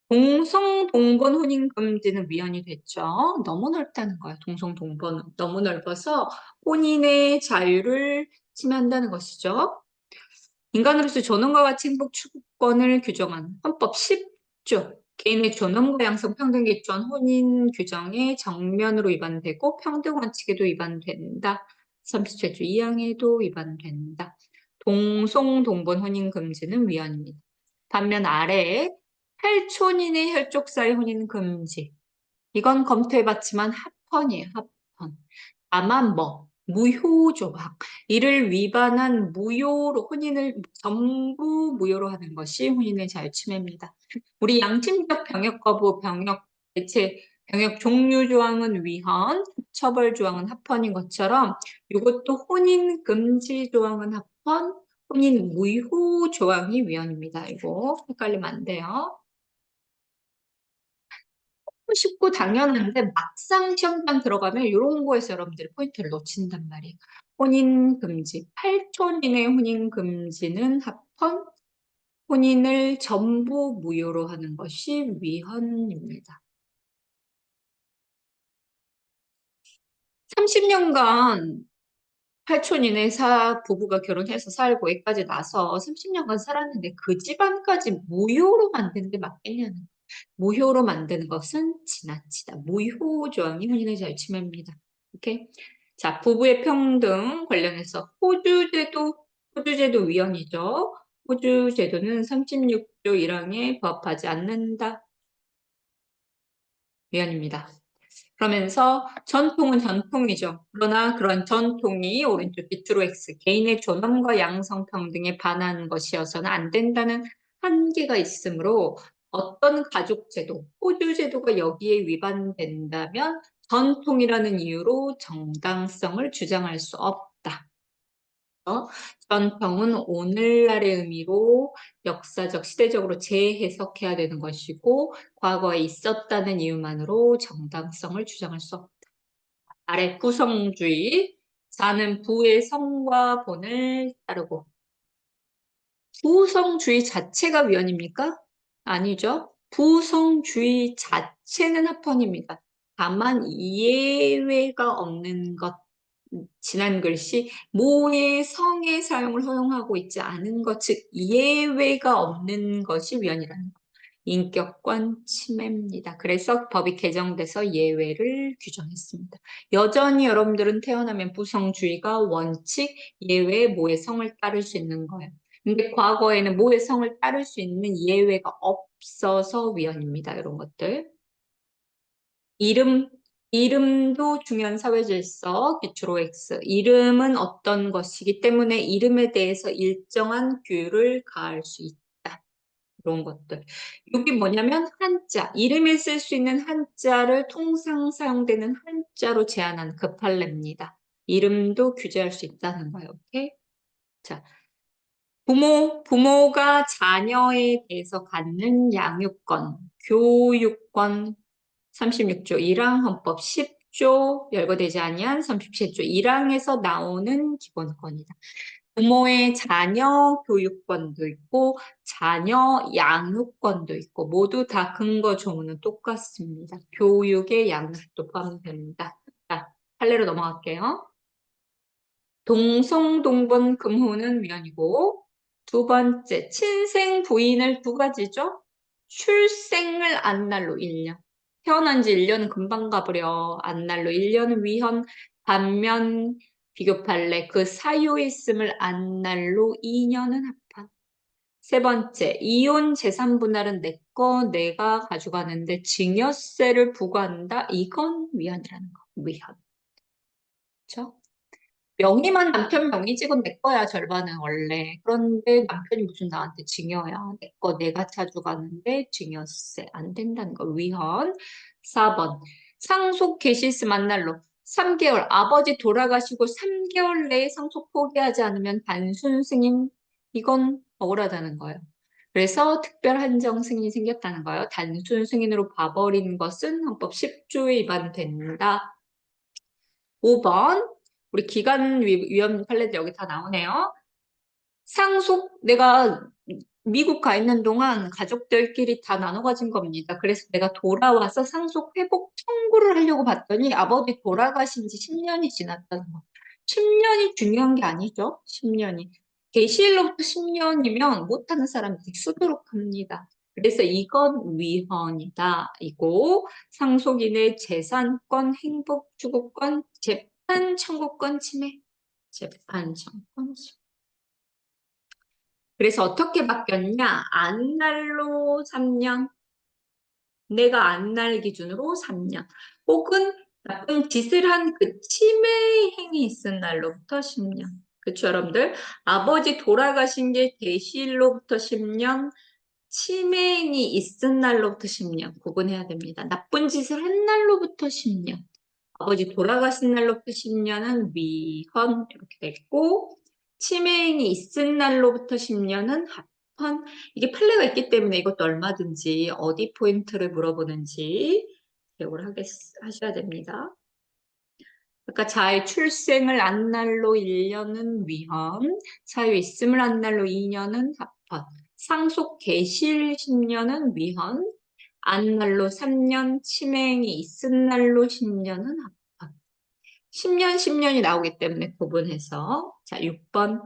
동성동본 혼인 금지는 위헌이 됐죠. 너무 넓다는 거예요. 동성동본은 너무 넓어서 혼인의 자유를 침해한다는 것이죠. 인간으로서 존엄과 가치 행복 추구권을 규정한 헌법 10조 개인의 존엄과 양성 평등에 기초한 혼인 규정에 정면으로 위반되고 평등 원칙에도 위반된다. 37조 2항에도 위반된다. 동성동본 혼인 금지는 위헌입니다. 반면 아래에 탈촌인의 혈족 사이 혼인 금지. 이건 검토해봤지만 합헌이에요. 합헌. 다만 뭐 무효조항. 이를 위반한 무효로 혼인을 전부 무효로 하는 것이 혼인의 자유침해입니다. 우리 양심적 병역 거부, 병역 대체, 병역 종류 조항은 위헌, 처벌 조항은 합헌인 것처럼 이것도 혼인 금지 조항은 합헌, 혼인 무효 조항이 위헌입니다. 이거 헷갈리면 안 돼요. 쉽고 당연한데 막상 시험장 들어가면 이런 거에서 여러분들이 포인트를 놓친단 말이에요. 혼인 금지, 8촌 이내 혼인 금지는 합헌, 혼인을 전부 무효로 하는 것이 위헌입니다. 30년간 8촌 이내 부부가 결혼해서 살고 애까지 나서 30년간 살았는데 그 집안까지 무효로 만드는 게 맞겠냐는 거예요. 무효로 만드는 것은 지나치다. 무효 조항이 혼인의 자유침해입니다. 오케이? 자, 부부의 평등 관련해서 호주제도 위헌이죠. 호주제도는 36조 1항에 부합하지 않는다. 위헌입니다. 그러면서 전통은 전통이죠. 그러나 그런 전통이 오른쪽 밑으로 X 개인의 존엄과 양성평등에 반하는 것이어서는 안 된다는 한계가 있으므로 어떤 가족제도, 호주제도가 여기에 위반된다면 전통이라는 이유로 정당성을 주장할 수 없다. 전통은 오늘날의 의미로 역사적, 시대적으로 재해석해야 되는 것이고 과거에 있었다는 이유만으로 정당성을 주장할 수 없다. 아래 구성주의, 자는 부의 성과 본을 따르고 부성주의 자체가 위헌입니까? 아니죠. 부성주의 자체는 합헌입니다. 다만 예외가 없는 것 지난 글씨 모의 성의 사용을 허용하고 있지 않은 것, 즉 예외가 없는 것이 위헌이라는 것. 인격권 침해입니다. 그래서 법이 개정돼서 예외를 규정했습니다. 여전히 여러분들은 태어나면 부성주의가 원칙, 예외, 모의성을 따를 수 있는 거예요. 근데 과거에는 모의성을 따를 수 있는 예외가 없어서 위헌입니다. 이런 것들. 이름, 이름도 중요한 사회질서, 기초로 X. 이름은 어떤 것이기 때문에 이름에 대해서 일정한 규율을 가할 수 있다. 그런 것들. 이게 뭐냐면 한자, 이름에 쓸 수 있는 한자를 통상 사용되는 한자로 제한한 그 판례입니다. 이름도 규제할 수 있다는 거예요. 오케이? 자, 부모가 자녀에 대해서 갖는 양육권, 교육권, 36조 1항 헌법 10조 열거되지 아니한 37조 1항에서 나오는 기본권이다. 부모의 자녀 교육권도 있고 자녀 양육권도 있고 모두 다 근거 조문은 똑같습니다. 교육의 양육도 포함됩니다. 자, 판례로 넘어갈게요. 동성동본 금혼은 위헌이고 두 번째 친생 부인을 두 가지죠. 출생을 안날로 1년. 태어난 지 1년은 금방 가버려. 안날로 1년은 위헌. 반면 비교 판례 그 사유에 있음을 안날로 2년은 합헌. 세 번째, 이혼 재산 분할은 내 거 내가 가져가는데 증여세를 부과한다. 이건 위헌이라는 거. 위헌. 그렇죠? 명의만 남편 명의직은 내 거야, 절반은 원래. 그런데 남편이 무슨 나한테 증여야. 내 거 내가 가져가는데 증여세 안 된다는 거. 위헌. 4번. 상속 개시스 만날로 3개월. 아버지 돌아가시고 3개월 내에 상속 포기하지 않으면 단순 승인. 이건 억울하다는 거예요. 그래서 특별 한정 승인이 생겼다는 거예요. 단순 승인으로 봐버린 것은 헌법 10조에 위반된다. 5번. 우리 기간 위험 판례들 여기 다 나오네요. 상속 내가 미국 가 있는 동안 가족들끼리 다 나눠 가진 겁니다. 그래서 내가 돌아와서 상속 회복 청구를 하려고 봤더니 아버지 돌아가신 지 10년이 지났다는 거. 10년이 중요한 게 아니죠. 10년이. 계시일로부터 10년이면 못하는 사람들이 쓰도록 합니다. 그래서 이건 위헌이다. 이고 상속인의 재산권, 행복 추구권, 재판 청구권 침해. 재판 청구권 침해. 그래서 어떻게 바뀌었냐? 안날로 3년, 내가 안날 기준으로 3년, 혹은 나쁜 짓을 한 그 침해 행위 있은 날로부터 10년. 그쵸, 여러분들? 아버지 돌아가신 게 대시일로부터 10년, 치매인이 있은 날로부터 10년 구분해야 됩니다. 나쁜 짓을 한 날로부터 10년. 아버지 돌아가신 날로부터 10년은 위헌 이렇게 됐고 치매인이 있은 날로부터 10년은 합헌. 이게 판례가 있기 때문에 이것도 얼마든지 어디 포인트를 물어보는지 기억을 하셔야 됩니다. 그러니까 자의 출생을 안 날로 1년은 위헌, 사유 있음을 안 날로 2년은 합헌, 상속 개시일 10년은 위헌, 안 날로 3년, 치매행이 있은 날로 10년은 합헌. 10년, 10년이 나오기 때문에 구분해서. 자, 6번.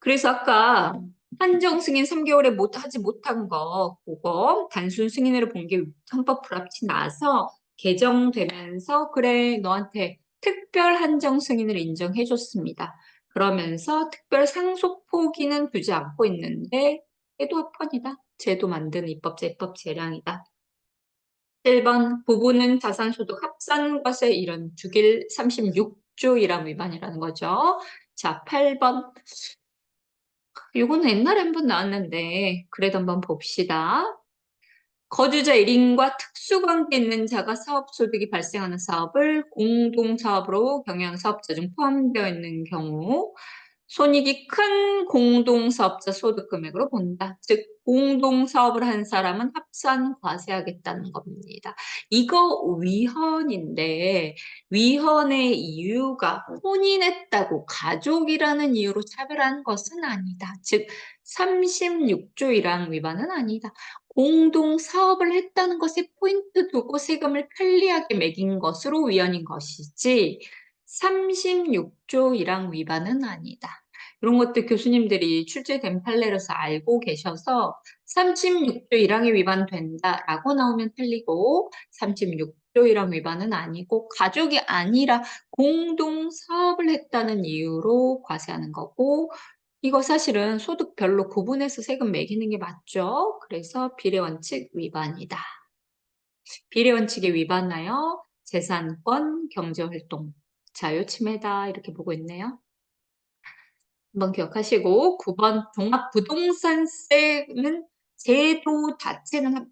그래서 아까 한정 승인 3개월에 하지 못한 거, 그거 단순 승인으로 본 게 헌법 불합치 나서 개정되면서 그래, 너한테 특별 한정 승인을 인정해줬습니다. 그러면서 특별 상속 포기는 두지 않고 있는데 얘도 합헌이다. 제도 만드는 입법 재량이다. 1번 부부는 자산소득 합산 것에 이런 주길 36조 1항 위반이라는 거죠. 자, 8번. 이거는 옛날에 한 번 나왔는데 그래도 한번 봅시다. 거주자 1인과 특수관계 있는 자가 사업소득이 발생하는 사업을 공동사업으로 경영하는 사업자 중 포함되어 있는 경우 손익이 큰 공동사업자 소득 금액으로 본다. 즉 공동사업을 한 사람은 합산 과세하겠다는 겁니다. 이거 위헌인데 위헌의 이유가 혼인했다고 가족이라는 이유로 차별하는 것은 아니다. 즉 36조 1항 위반은 아니다. 공동 사업을 했다는 것에 포인트 두고 세금을 편리하게 매긴 것으로 위헌인 것이지 36조 1항 위반은 아니다. 이런 것도 교수님들이 출제된 판례로서 알고 계셔서 36조 1항에 위반된다라고 나오면 틀리고 36조 1항 위반은 아니고 가족이 아니라 공동 사업을 했다는 이유로 과세하는 거고 이거 사실은 소득별로 구분해서 세금 매기는 게 맞죠? 그래서 비례원칙 위반이다. 비례원칙에 위반하여 재산권, 경제활동, 자유침해다 이렇게 보고 있네요. 한번 기억하시고 9번 종합부동산세는 제도 자체는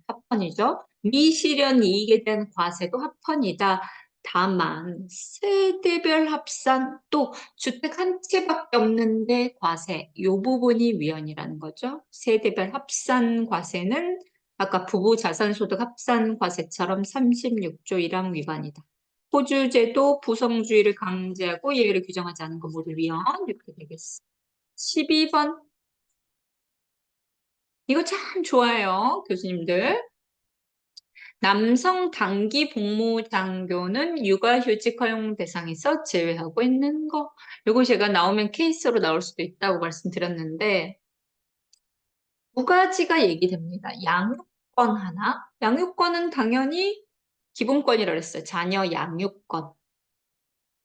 합헌이죠. 미실현 이익에 대한 과세도 합헌이다. 다만 세대별 합산 또 주택 한 채밖에 없는데 과세 이 부분이 위헌이라는 거죠. 세대별 합산 과세는 아까 부부 자산소득 합산 과세처럼 36조 1항 위반이다. 호주제도 부성주의를 강제하고 예외를 규정하지 않은 것 모두 위헌 이렇게 되겠어. 12번 이거 참 좋아요 교수님들. 남성 단기 복무 장교는 육아휴직 허용 대상에서 제외하고 있는 거. 이거 제가 나오면 케이스로 나올 수도 있다고 말씀드렸는데 두 가지가 얘기됩니다. 양육권 하나. 양육권은 당연히 기본권이라고 했어요. 자녀 양육권.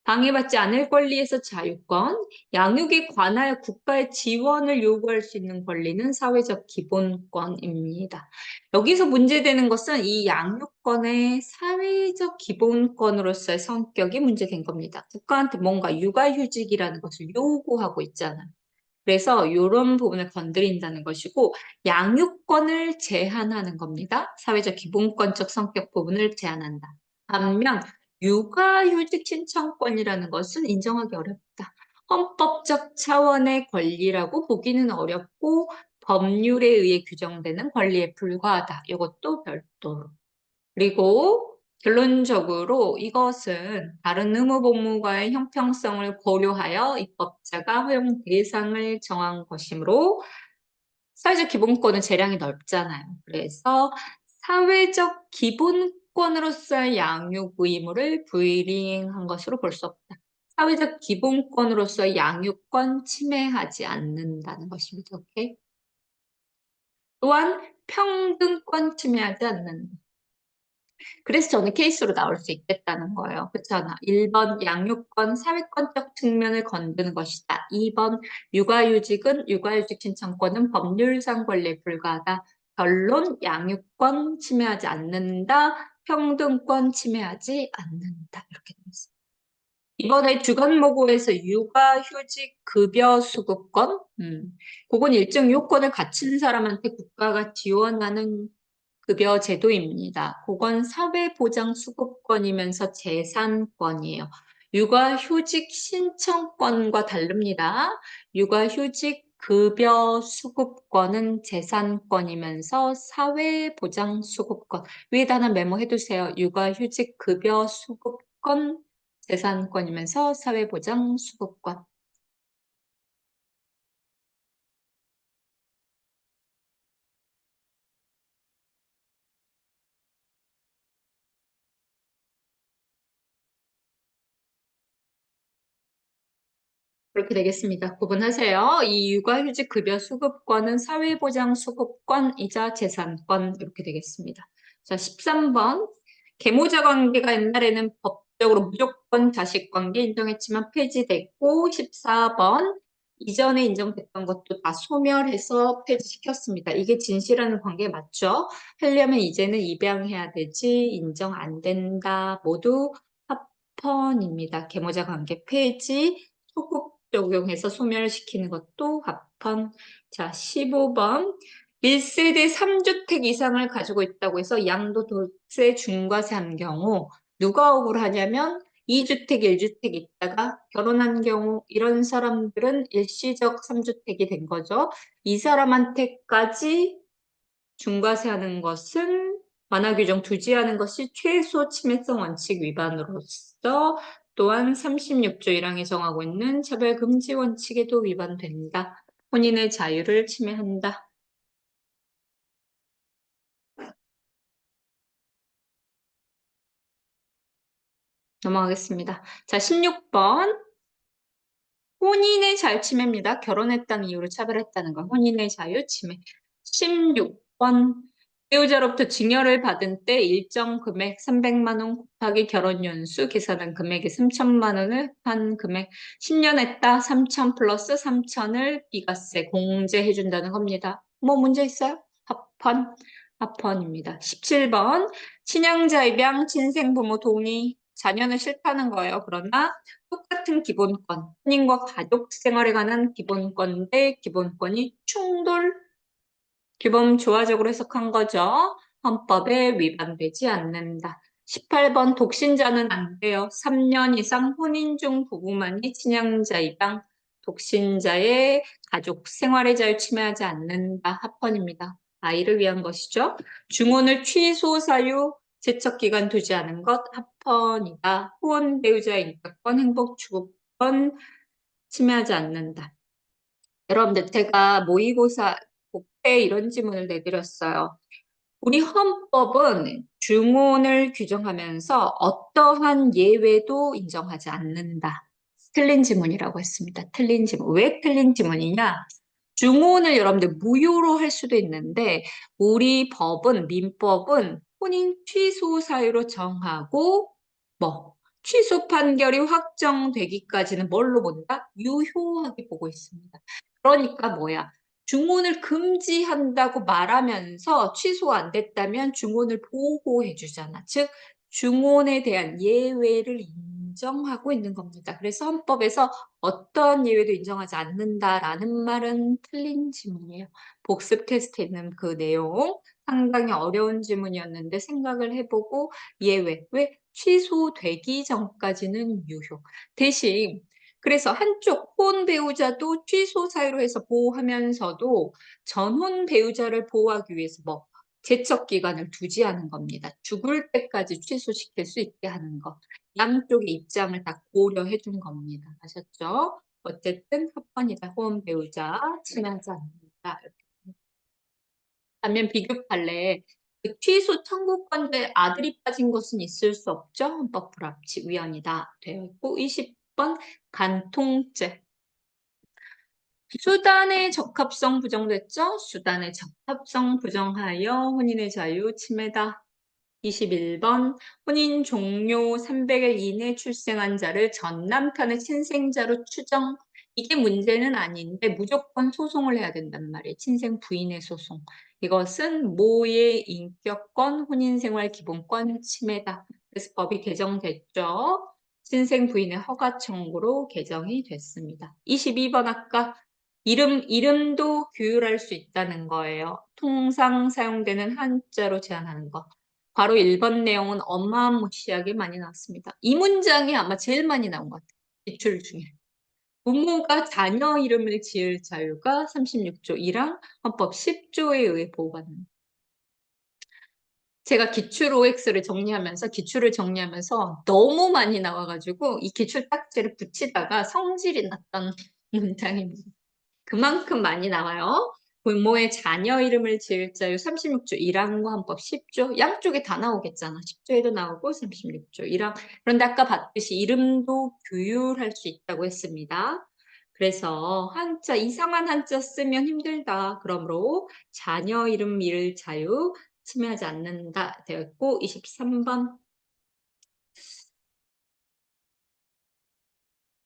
방해받지 않을 권리에서 자유권, 양육에 관하여 국가의 지원을 요구할 수 있는 권리는 사회적 기본권입니다. 여기서 문제되는 것은 이 양육권의 사회적 기본권으로서의 성격이 문제된 겁니다. 국가한테 뭔가 육아휴직이라는 것을 요구하고 있잖아요. 그래서 이런 부분을 건드린다는 것이고 양육권을 제한하는 겁니다. 사회적 기본권적 성격 부분을 제한한다. 반면 육아휴직 신청권이라는 것은 인정하기 어렵다. 헌법적 차원의 권리라고 보기는 어렵고 법률에 의해 규정되는 권리에 불과하다. 이것도 별도로. 그리고 결론적으로 이것은 다른 의무복무과의 형평성을 고려하여 입법자가 허용 대상을 정한 것이므로 사회적 기본권은 재량이 넓잖아요. 그래서 사회적 기본권으로서의 양육 의무를 불이행한 것으로 볼 수 없다. 사회적 기본권으로서의 양육권 침해하지 않는다는 것입니다. 오케이? 또한 평등권 침해하지 않는다. 그래서 저는 케이스로 나올 수 있겠다는 거예요. 그렇잖아. 1번 양육권, 사회권적 측면을 건드는 것이다. 2번 육아휴직은 육아휴직 신청권은 법률상 권리에 불과하다. 결론 양육권 침해하지 않는다. 평등권 침해하지 않는다. 이렇게 되어 있습니다. 이번에 주간모고에서 육아휴직 급여 수급권, 그건 일정 요건을 갖춘 사람한테 국가가 지원하는 급여 제도입니다. 그건 사회보장 수급권이면서 재산권이에요. 육아휴직 신청권과 다릅니다. 육아휴직 급여 수급권은 재산권이면서 사회보장 수급권. 위에다 하나 메모해두세요. 육아휴직 급여 수급권 재산권이면서 사회보장 수급권. 그렇게 되겠습니다. 구분하세요. 이 육아휴직 급여 수급권은 사회보장 수급권이자 재산권 이렇게 되겠습니다. 자, 13번. 계모자 관계가 옛날에는 법적으로 무조건 자식 관계 인정했지만 폐지됐고 14번. 이전에 인정됐던 것도 다 소멸해서 폐지시켰습니다. 이게 진실하는 관계 맞죠? 하려면 이제는 입양해야 되지 인정 안 된다. 모두 합헌입니다. 계모자 관계 폐지, 소급 적용해서 소멸시키는 것도 합헌. 자, 15번. 1세대 3주택 이상을 가지고 있다고 해서 양도세 중과세 한 경우 누가 억울하냐면 2주택, 1주택 있다가 결혼한 경우 이런 사람들은 일시적 3주택이 된 거죠. 이 사람한테까지 중과세하는 것은 완화 규정 두지 않은 것이 최소 침해성 원칙 위반으로서 또한 36조 1항에 정하고 있는 차별 금지 원칙에도 위반된다. 혼인의 자유를 침해한다. 넘어가겠습니다. 자, 16번. 혼인의 자유 침해입니다. 결혼했다는 이유로 차별했다는 거. 혼인의 자유 침해. 16번. 배우자로부터 증여를 받은 때 일정 금액 300만 원 곱하기 결혼 연수 계산한 금액의 3천만 원을 한 금액 10년 했다. 3천 플러스 3천을 비과세 공제해 준다는 겁니다. 뭐 문제 있어요? 합헌. 합헌입니다. 17번. 친양자 입양 친생부모 동의. 자녀는 싫다는 거예요. 그러나 똑같은 기본권, 혼인과 가족 생활에 관한 기본권 대 기본권이 충돌, 규범 조화적으로 해석한 거죠. 헌법에 위반되지 않는다. 18번 독신자는 안 돼요. 3년 이상 혼인 중 부부만이 친양자 입양, 독신자의 가족 생활의 자유 침해하지 않는다. 합헌입니다. 아이를 위한 것이죠. 중혼을 취소 사유, 제척 기간 두지 않은 것 합헌이다. 후원 배우자의 인격권, 행복 추구권 침해하지 않는다. 여러분들 제가 모의고사 복회 이런 지문을 내드렸어요. 우리 헌법은 중혼을 규정하면서 어떠한 예외도 인정하지 않는다. 틀린 지문이라고 했습니다. 틀린 지문. 왜 틀린 지문이냐? 중혼을 여러분들 무효로 할 수도 있는데 우리 법은 민법은 혼인 취소 사유로 정하고 뭐 취소 판결이 확정되기까지는 뭘로 본다? 유효하게 보고 있습니다. 그러니까 뭐야? 중혼을 금지한다고 말하면서 취소 안 됐다면 중혼을 보호해 주잖아. 즉 중혼에 대한 예외를 인정하고 있는 겁니다. 그래서 헌법에서 어떤 예외도 인정하지 않는다라는 말은 틀린 지문이에요. 복습 테스트에 있는 그 내용 상당히 어려운 지문이었는데 생각을 해보고 예외, 왜 취소되기 전까지는 유효. 대신 그래서 한쪽 혼 배우자도 취소 사유로 해서 보호하면서도 전혼 배우자를 보호하기 위해서 뭐 제척 기간을 두지 않은 겁니다. 죽을 때까지 취소시킬 수 있게 하는 것. 양쪽의 입장을 다 고려해 준 겁니다. 아셨죠? 어쨌든 합헌이다. 호원 배우자 친하지 않는다. 반면 비교 판례 그 취소 청구권자의 아들이 빠진 것은 있을 수 없죠. 헌법 불합치 위헌이다. 되어 있고 20번 간통죄. 수단의 적합성 부정됐죠? 수단의 적합성 부정하여 혼인의 자유 침해다. 21번 혼인 종료 300일 이내 출생한 자를 전 남편의 친생자로 추정. 이게 문제는 아닌데 무조건 소송을 해야 된단 말이에요. 친생 부인의 소송. 이것은 모의 인격권, 혼인생활 기본권 침해다. 그래서 법이 개정됐죠. 친생 부인의 허가 청구로 개정이 됐습니다. 22번 아까 이름도 규율할 수 있다는 거예요. 통상 사용되는 한자로 제한하는 거. 바로 1번 내용은 어마무시하게 많이 나왔습니다. 이 문장이 아마 제일 많이 나온 것 같아요. 기출 중에. 부모가 자녀 이름을 지을 자유가 36조 1항 헌법 10조에 의해 보호받는. 제가 기출 OX를 정리하면서 기출을 정리하면서 너무 많이 나와가지고 이 기출 딱지를 붙이다가 성질이 났던 문장입니다. 그만큼 많이 나와요. 부모의 자녀 이름을 지을 자유 36조 1항과 헌법 10조 양쪽에 다 나오겠잖아. 10조에도 나오고 36조 1항. 그런데 아까 봤듯이 이름도 규율할 수 있다고 했습니다. 그래서 한자 이상한 한자 쓰면 힘들다. 그러므로 자녀 이름 이을 자유 침해하지 않는다 되었고 23번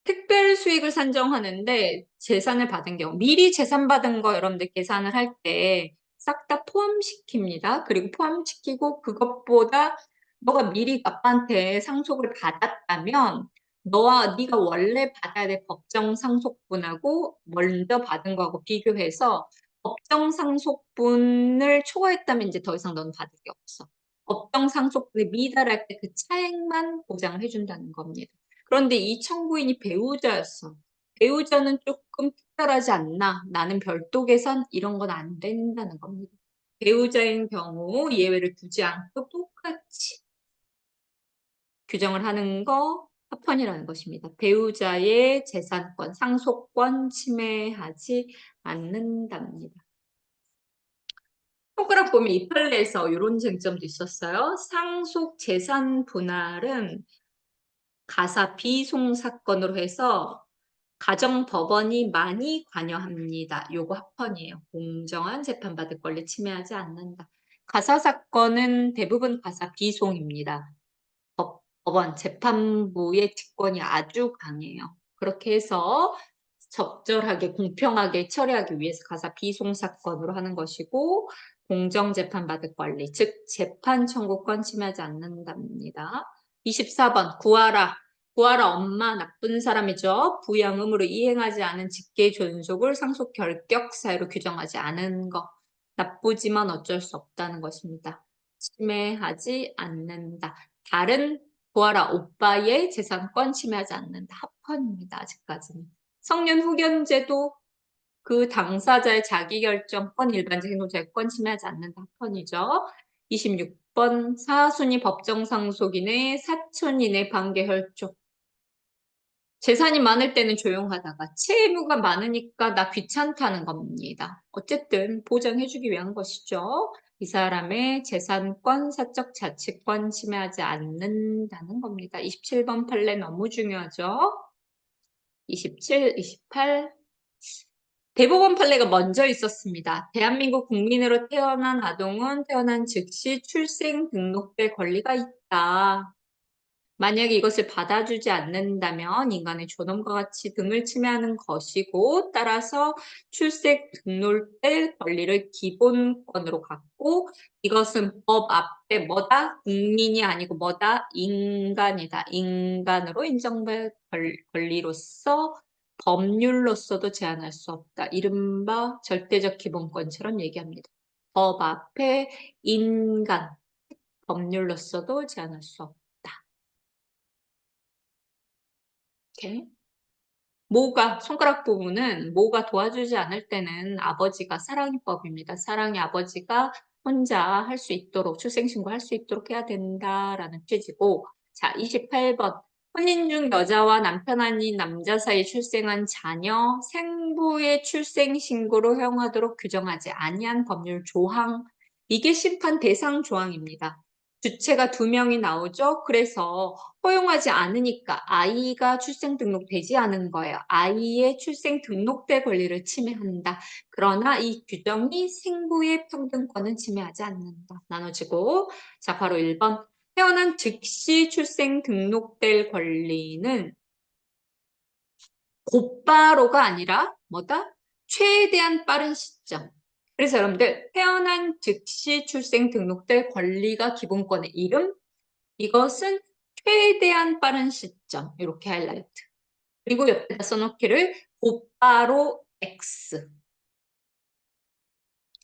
특별 수익을 산정하는데 재산을 받은 경우 미리 재산 받은 거 여러분들 계산을 할 때 싹 다 포함시킵니다. 그리고 포함시키고 그것보다 너가 미리 아빠한테 상속을 받았다면 네가 원래 받아야 될 법정 상속분하고 먼저 받은 거하고 비교해서 법정 상속분을 초과했다면 이제 더 이상 넌 받을 게 없어. 법정 상속분에 미달할 때 그 차액만 보장을 해준다는 겁니다. 그런데 이 청구인이 배우자였어. 배우자는 조금 특별하지 않나? 나는 별도 계산 이런 건 안 된다는 겁니다. 배우자인 경우 예외를 두지 않고 똑같이 규정을 하는 거 합헌이라는 것입니다. 배우자의 재산권, 상속권 침해하지 않는답니다. 손가락 보면 이 판례에서 이런 쟁점도 있었어요. 상속 재산 분할은 가사 비송 사건으로 해서 가정법원이 많이 관여합니다. 요거 합헌이에요. 공정한 재판받을 권리 침해하지 않는다. 가사 사건은 대부분 가사 비송입니다. 법원, 재판부의 직권이 아주 강해요. 그렇게 해서 적절하게 공평하게 처리하기 위해서 가사 비송 사건으로 하는 것이고 공정 재판받을 권리, 즉 재판 청구권 침해하지 않는답니다. 24번 구하라. 구하라 엄마 나쁜 사람이죠. 부양 의무를 이행하지 않은 직계 존속을 상속 결격 사유로 규정하지 않은 것. 나쁘지만 어쩔 수 없다는 것입니다. 침해하지 않는다. 다른 구하라 오빠의 재산권 침해하지 않는다. 합헌입니다. 아직까지는. 성년 후견제도 그 당사자의 자기결정권, 일반적인 노재권 침해하지 않는다. 합헌이죠. 26번 사순위 법정상속인의 사촌인의 관계혈족. 재산이 많을 때는 조용하다가 채무가 많으니까 나 귀찮다는 겁니다. 어쨌든 보장해주기 위한 것이죠. 이 사람의 재산권, 사적 자치권 침해하지 않는다는 겁니다. 27번 판례 너무 중요하죠. 27, 28. 대법원 판례가 먼저 있었습니다. 대한민국 국민으로 태어난 아동은 태어난 즉시 출생 등록될 권리가 있다. 만약에 이것을 받아주지 않는다면 인간의 존엄과 가치 등을 침해하는 것이고 따라서 출생 등록될 권리를 기본권으로 갖고 이것은 법 앞에 뭐다? 국민이 아니고 뭐다? 인간이다. 인간으로 인정될 권리로서 법률로서도 제한할 수 없다. 이른바 절대적 기본권처럼 얘기합니다. 법 앞에 인간, 법률로서도 제한할 수 없다. 이렇게. 모가, 손가락 부분은 모가 도와주지 않을 때는 아버지가 사랑이법입니다. 사랑의 아버지가 혼자 할 수 있도록, 출생신고 할 수 있도록 해야 된다라는 취지고. 자, 28번. 혼인 중 여자와 남편 아닌 남자 사이 출생한 자녀, 생부의 출생신고를 허용하도록 규정하지 아니한 법률 조항. 이게 심판 대상 조항입니다. 주체가 두 명이 나오죠. 그래서 허용하지 않으니까 아이가 출생 등록되지 않은 거예요. 아이의 출생 등록될 권리를 침해한다. 그러나 이 규정이 생부의 평등권은 침해하지 않는다. 나눠지고 자 바로 1번 태어난 즉시 출생 등록될 권리는 곧바로가 아니라 뭐다? 최대한 빠른 시점. 그래서 여러분들 태어난 즉시 출생 등록될 권리가 기본권의 이름 이것은 최대한 빠른 시점 이렇게 하이라이트 그리고 옆에다 써놓기를 곧바로 X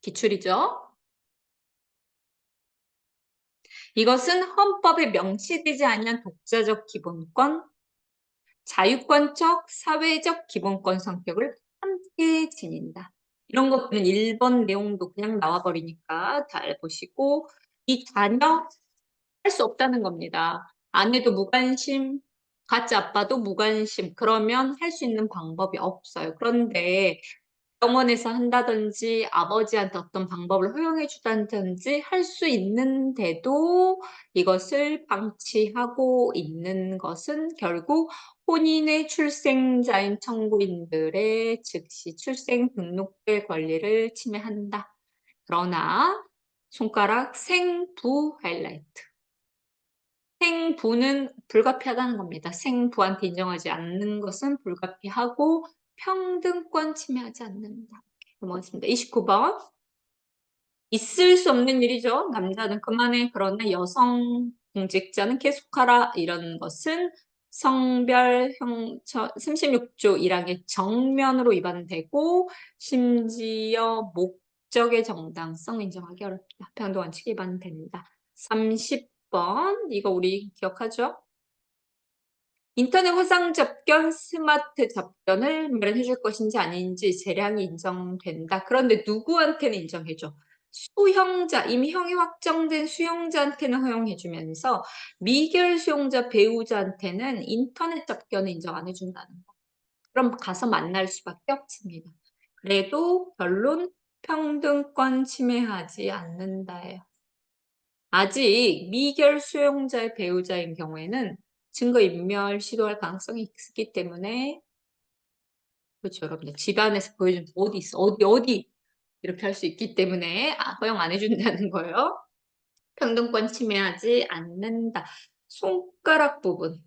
기출이죠. 이것은 헌법에 명시되지 않은 독자적 기본권, 자유권적, 사회적 기본권 성격을 함께 지닌다. 이런 것들은 1번 내용도 그냥 나와버리니까 잘 보시고 이 자녀 할 수 없다는 겁니다. 아내도 무관심, 가짜 아빠도 무관심. 그러면 할 수 있는 방법이 없어요. 그런데 병원에서 한다든지 아버지한테 어떤 방법을 허용해 주다든지 할 수 있는데도 이것을 방치하고 있는 것은 결국 혼인의 출생자인 청구인들의 즉시 출생 등록될 권리를 침해한다. 그러나 손가락 생부 하이라이트. 생부는 불가피하다는 겁니다. 생부한테 인정하지 않는 것은 불가피하고 평등권 침해하지 않는다. 넘어가겠습니다. 29번. 있을 수 없는 일이죠. 남자는 그만해. 그러나 여성 공직자는 계속하라. 이런 것은 성별 형처 36조 1항의 정면으로 위반되고 심지어 목적의 정당성 인정하기 어렵다. 평등 원칙 위반된다. 30번 이거 우리 기억하죠? 인터넷 화상 접견, 스마트 접견을 마련해 줄 것인지 아닌지 재량이 인정된다. 그런데 누구한테는 인정해줘? 수용자, 이미 형이 확정된 수용자한테는 허용해 주면서 미결 수용자 배우자한테는 인터넷 접견을 인정 안 해준다는 거. 그럼 가서 만날 수밖에 없습니다. 그래도 결론 평등권 침해하지 않는다예요. 아직 미결 수용자의 배우자인 경우에는 증거인멸 시도할 가능성이 있기 때문에 그렇죠, 여러분들. 집안에서 보여준 어디 있어? 어디? 이렇게 할 수 있기 때문에 허용 안 해준다는 거예요. 평등권 침해하지 않는다. 손가락 부분.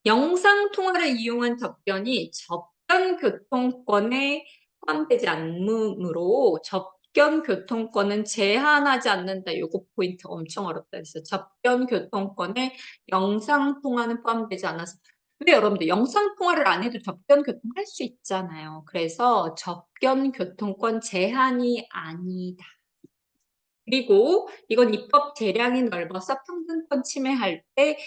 영상통화를 이용한 접견이 접견교통권에 포함되지 않으므로 접견교통권은 제한하지 않는다. 요거 포인트 엄청 어렵다 했어요. 접견교통권에 영상통화는 포함되지 않아서. 근데 여러분들 영상통화를 안 해도 접견교통 할 수 있잖아요. 그래서 접견교통권 제한이 아니다. 그리고 이건 입법 재량이 넓어서 평등권 침해할 때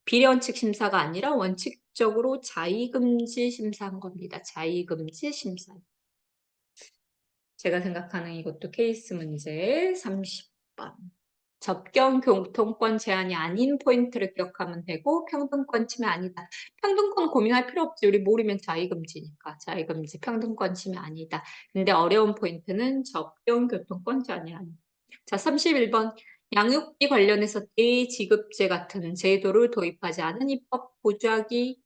비례원칙 심사가 아니라 원칙적으로 자의금지 심사한 겁니다. 자의금지 심사. 제가 생각하는 이것도 케이스 문제 30번. 접견 교통권 제한이 아닌 포인트를 기억하면 되고 평등권 침해 아니다. 평등권 고민할 필요 없지. 우리 모르면 자의금지니까. 자의금지 평등권 침해 아니다. 근데 어려운 포인트는 접견 교통권 제한이 아니다. 자, 31번. 양육비 관련해서 대지급제 같은 제도를 도입하지 않은 입법 보좌기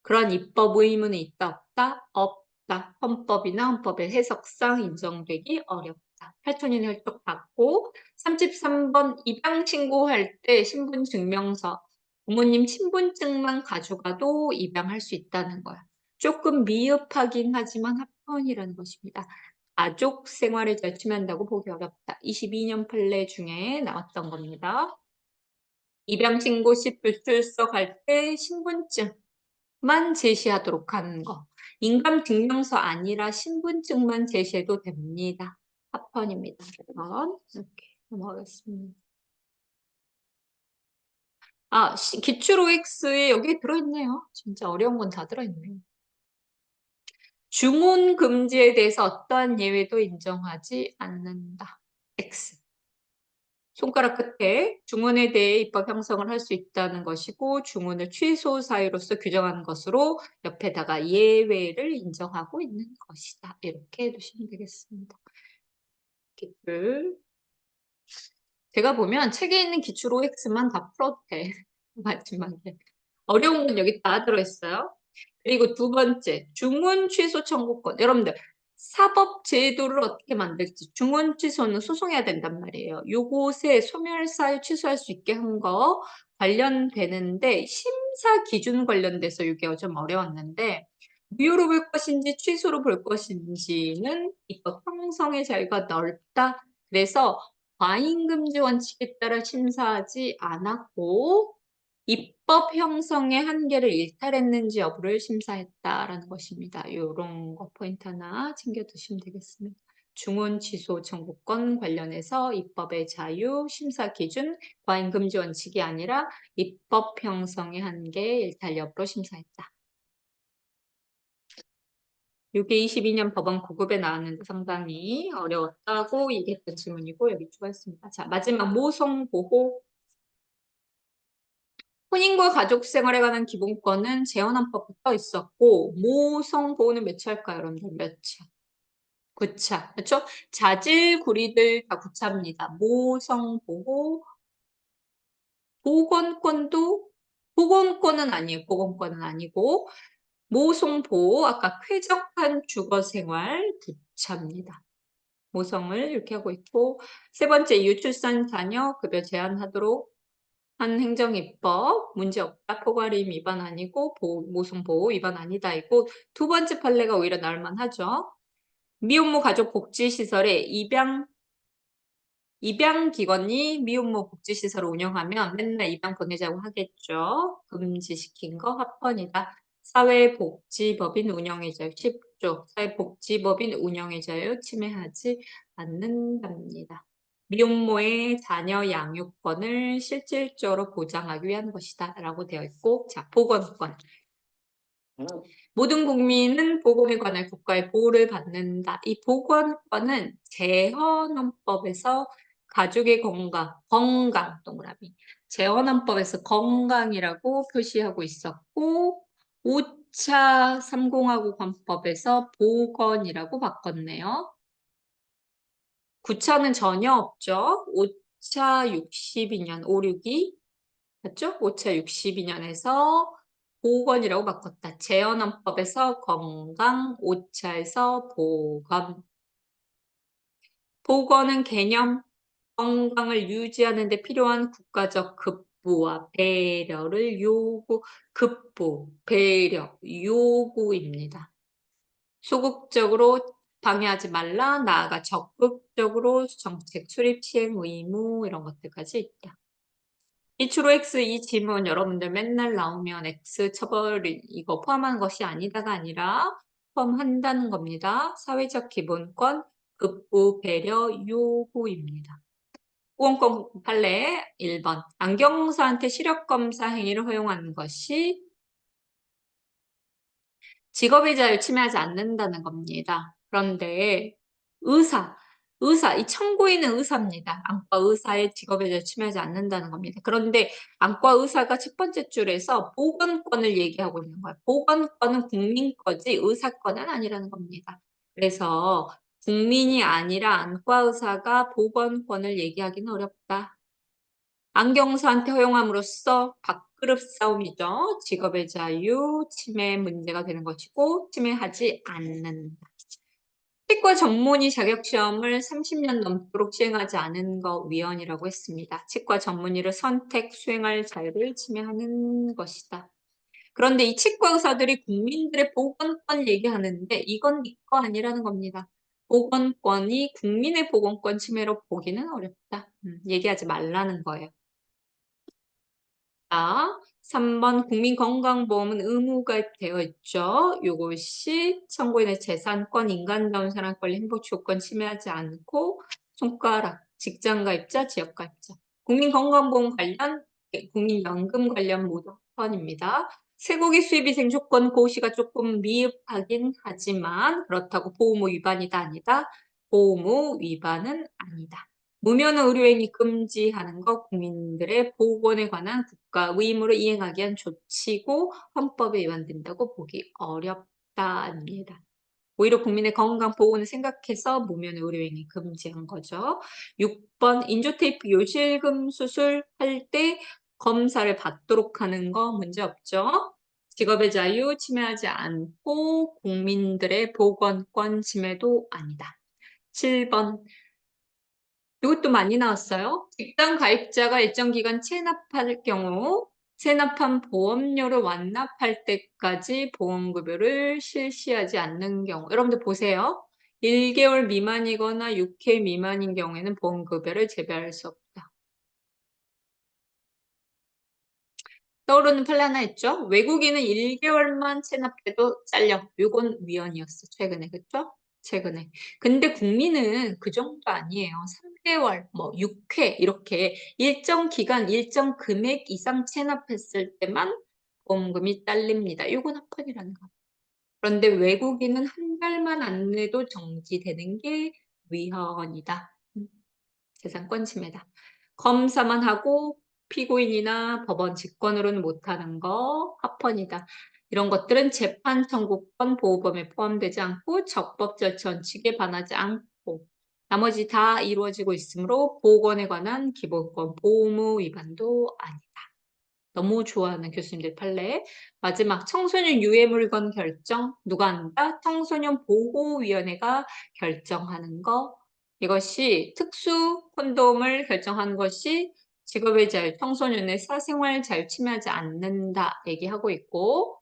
그런 입법 의무는 있다 없다? 없다. 헌법이나 헌법의 해석상 인정되기 어렵다. 8천인 혈족 받고 33번 입양 신고할 때 신분증명서 부모님 신분증만 가져가도 입양할 수 있다는 거야. 조금 미흡하긴 하지만 합헌이라는 것입니다. 가족 생활을 절충한다고 보기 어렵다. 22년 판례 중에 나왔던 겁니다. 입양 신고 시 불출석할 때 신분증만 제시하도록 하는 거. 인감 증명서 아니라 신분증만 제시해도 됩니다. 합헌입니다. 그럼 이렇게 넘어가겠습니다. 기출 OX에 여기 들어있네요. 진짜 어려운 건 다 들어있네요. 중혼 금지에 대해서 어떠한 예외도 인정하지 않는다. X. 손가락 끝에 중혼에 대해 입법 형성을 할 수 있다는 것이고 중혼을 취소 사유로서 규정하는 것으로 옆에다가 예외를 인정하고 있는 것이다. 이렇게 해두시면 되겠습니다. 기출. 제가 보면 책에 있는 기출 OX만 다 풀어도 돼. 마지막에. 어려운 건 여기 다 들어있어요. 그리고 두 번째, 중혼 취소 청구권. 여러분들, 사법 제도를 어떻게 만들지? 중혼 취소는 소송해야 된단 말이에요. 요곳에 소멸사유 취소할 수 있게 한 거 관련되는데 심사 기준 관련돼서 이게 좀 어려웠는데 무효로 볼 것인지 취소로 볼 것인지는 입법 형성의 자유가 넓다. 그래서 과잉금지 원칙에 따라 심사하지 않았고 입법 형성의 한계를 일탈했는지 여부를 심사했다라는 것입니다. 이런 거 포인트 하나 챙겨두시면 되겠습니다. 중혼 취소 청구권 관련해서 입법의 자유, 심사 기준, 과잉금지 원칙이 아니라 입법 형성의 한계 일탈 여부로 심사했다. 이게 22년 법원 9급에 나왔는데 상당히 어려웠다고 얘기했던 질문이고 여기 추가했습니다. 자, 마지막 모성보호. 혼인과 가족 생활에 관한 기본권은 재헌헌법부터 있었고 모성보호는 몇 차일까요, 여러분들? 몇 차? 9차. 그렇죠? 자질구리들 다 9차입니다. 모성보호, 보건권도 보건권은 아니에요. 보건권은 아니고 모성보호, 아까 쾌적한 주거생활 9차입니다. 모성을 이렇게 하고 있고 세 번째 유출산 자녀 급여 제한하도록 한 행정입법 문제없다. 포괄임 위반 아니고 모성보호 위반 아니다. 이고 두 번째 판례가 오히려 나올만하죠. 미혼모 가족 복지시설에 입양기관이 미혼모 복지시설을 운영하면 맨날 입양 보내자고 하겠죠. 금지시킨 거 합헌이다. 사회복지법인 운영의 자유 10조 사회복지법인 운영의 자유 침해하지 않는답니다. 미혼모의 자녀 양육권을 실질적으로 보장하기 위한 것이다 라고 되어 있고 자 보건권 모든 국민은 보건에 관한 국가의 보호를 받는다. 이 보건권은 재헌헌법에서 가족의 건강 동그라미 재헌헌법에서 건강이라고 표시하고 있었고 5차 3공화국 헌법에서 보건이라고 바꿨네요. 9차는 전혀 없죠. 5차 62년, 562, 맞죠? 5차 62년에서 보건이라고 바꿨다. 재헌헌법에서 건강, 5차에서 보건. 보건은 개념, 건강을 유지하는 데 필요한 국가적 급부와 배려를 급부, 배려, 요구입니다. 소극적으로 방해하지 말라, 나아가 적극적으로 정책 수립 시행 의무 이런 것들까지 있다. 이 주로 X 이 질문 여러분들 맨날 나오면 X 처벌 이거 포함한 것이 아니다가 아니라 포함한다는 겁니다. 사회적 기본권, 급부, 배려, 요구입니다. 보건권 판례 1번. 안경사한테 시력검사 행위를 허용하는 것이 직업의 자유 침해하지 않는다는 겁니다. 그런데 의사, 이 청구인은 의사입니다. 안과 의사의 직업의 자유 침해하지 않는다는 겁니다. 그런데 안과 의사가 첫 번째 줄에서 보건권을 얘기하고 있는 거예요. 보건권은 국민 거지 의사권은 아니라는 겁니다. 그래서 국민이 아니라 안과 의사가 보건권을 얘기하기는 어렵다. 안경사한테 허용함으로써 밥그릇 싸움이죠. 직업의 자유, 침해 문제가 되는 것이고 침해하지 않는다. 치과 전문의 자격시험을 30년 넘도록 시행하지 않은 거 위헌이라고 했습니다. 치과 전문의를 선택, 수행할 자유를 침해하는 것이다. 그런데 이 치과 의사들이 국민들의 보건권 얘기하는데 이건 이거 아니라는 겁니다. 보건권이 국민의 보건권 침해로 보기는 어렵다. 얘기하지 말라는 거예요. 자, 3번 국민건강보험은 의무가입되어 있죠. 이것이 청구인의 재산권, 인간다운 사람권리, 행복주권 침해하지 않고 손가락, 직장가입자, 지역가입자. 국민건강보험 관련, 국민연금 관련 모두 합헌입니다. 쇠고기 수입위생 조건 고시가 조금 미흡하긴 하지만 그렇다고 보호무 위반이다 아니다. 보호무 위반은 아니다. 무면허 의료행위 금지하는 것 국민들의 보건에 관한 국가 의무를 이행하기 위한 조치고 헌법에 위반된다고 보기 어렵다입니다. 오히려 국민의 건강 보호는 생각해서 무면허 의료행위 금지한 거죠. 6번 인조테이프 요실금 수술할 때 검사를 받도록 하는 거 문제 없죠. 직업의 자유 침해하지 않고 국민들의 보건권 침해도 아니다. 7번 이것도 많이 나왔어요. 직장 가입자가 일정 기간 체납할 경우 체납한 보험료를 완납할 때까지 보험급여를 실시하지 않는 경우 여러분들 보세요. 1개월 미만이거나 6회 미만인 경우에는 보험급여를 재배할 수 없다. 떠오르는 판례 하나 있죠? 외국인은 1개월만 체납해도 잘려. 이건 위헌이었어. 최근에. 그쵸? 최근에. 근데 국민은 그 정도 아니에요. 3개월, 뭐 6회 이렇게 일정 기간, 일정 금액 이상 체납했을 때만 보험금이 딸립니다. 이건 합헌이라는 거. 그런데 외국인은 한 달만 안 내도 정지되는 게 위헌이다. 재산권 침해다. 검사만 하고 피고인이나 법원 직권으로는 못하는 거 합헌이다. 이런 것들은 재판 청구권 보호범위에 포함되지 않고 적법 절차 원칙에 반하지 않고 나머지 다 이루어지고 있으므로 보건에 관한 기본권 보호무 위반도 아니다. 너무 좋아하는 교수님들 판례. 마지막 청소년 유해 물건 결정 누가 한다? 청소년 보호위원회가 결정하는 거. 이것이 특수 콘돔을 결정하는 것이 직업의 자유, 청소년의 사생활 자유 침해하지 않는다 얘기하고 있고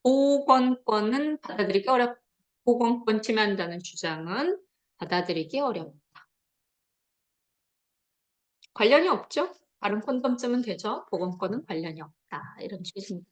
보건권은 받아들이기 어렵다. 보건권 침해한다는 주장은 받아들이기 어렵다. 관련이 없죠? 다른 콘돔 쓰면 되죠. 보건권은 관련이 없다. 이런 취지입니다.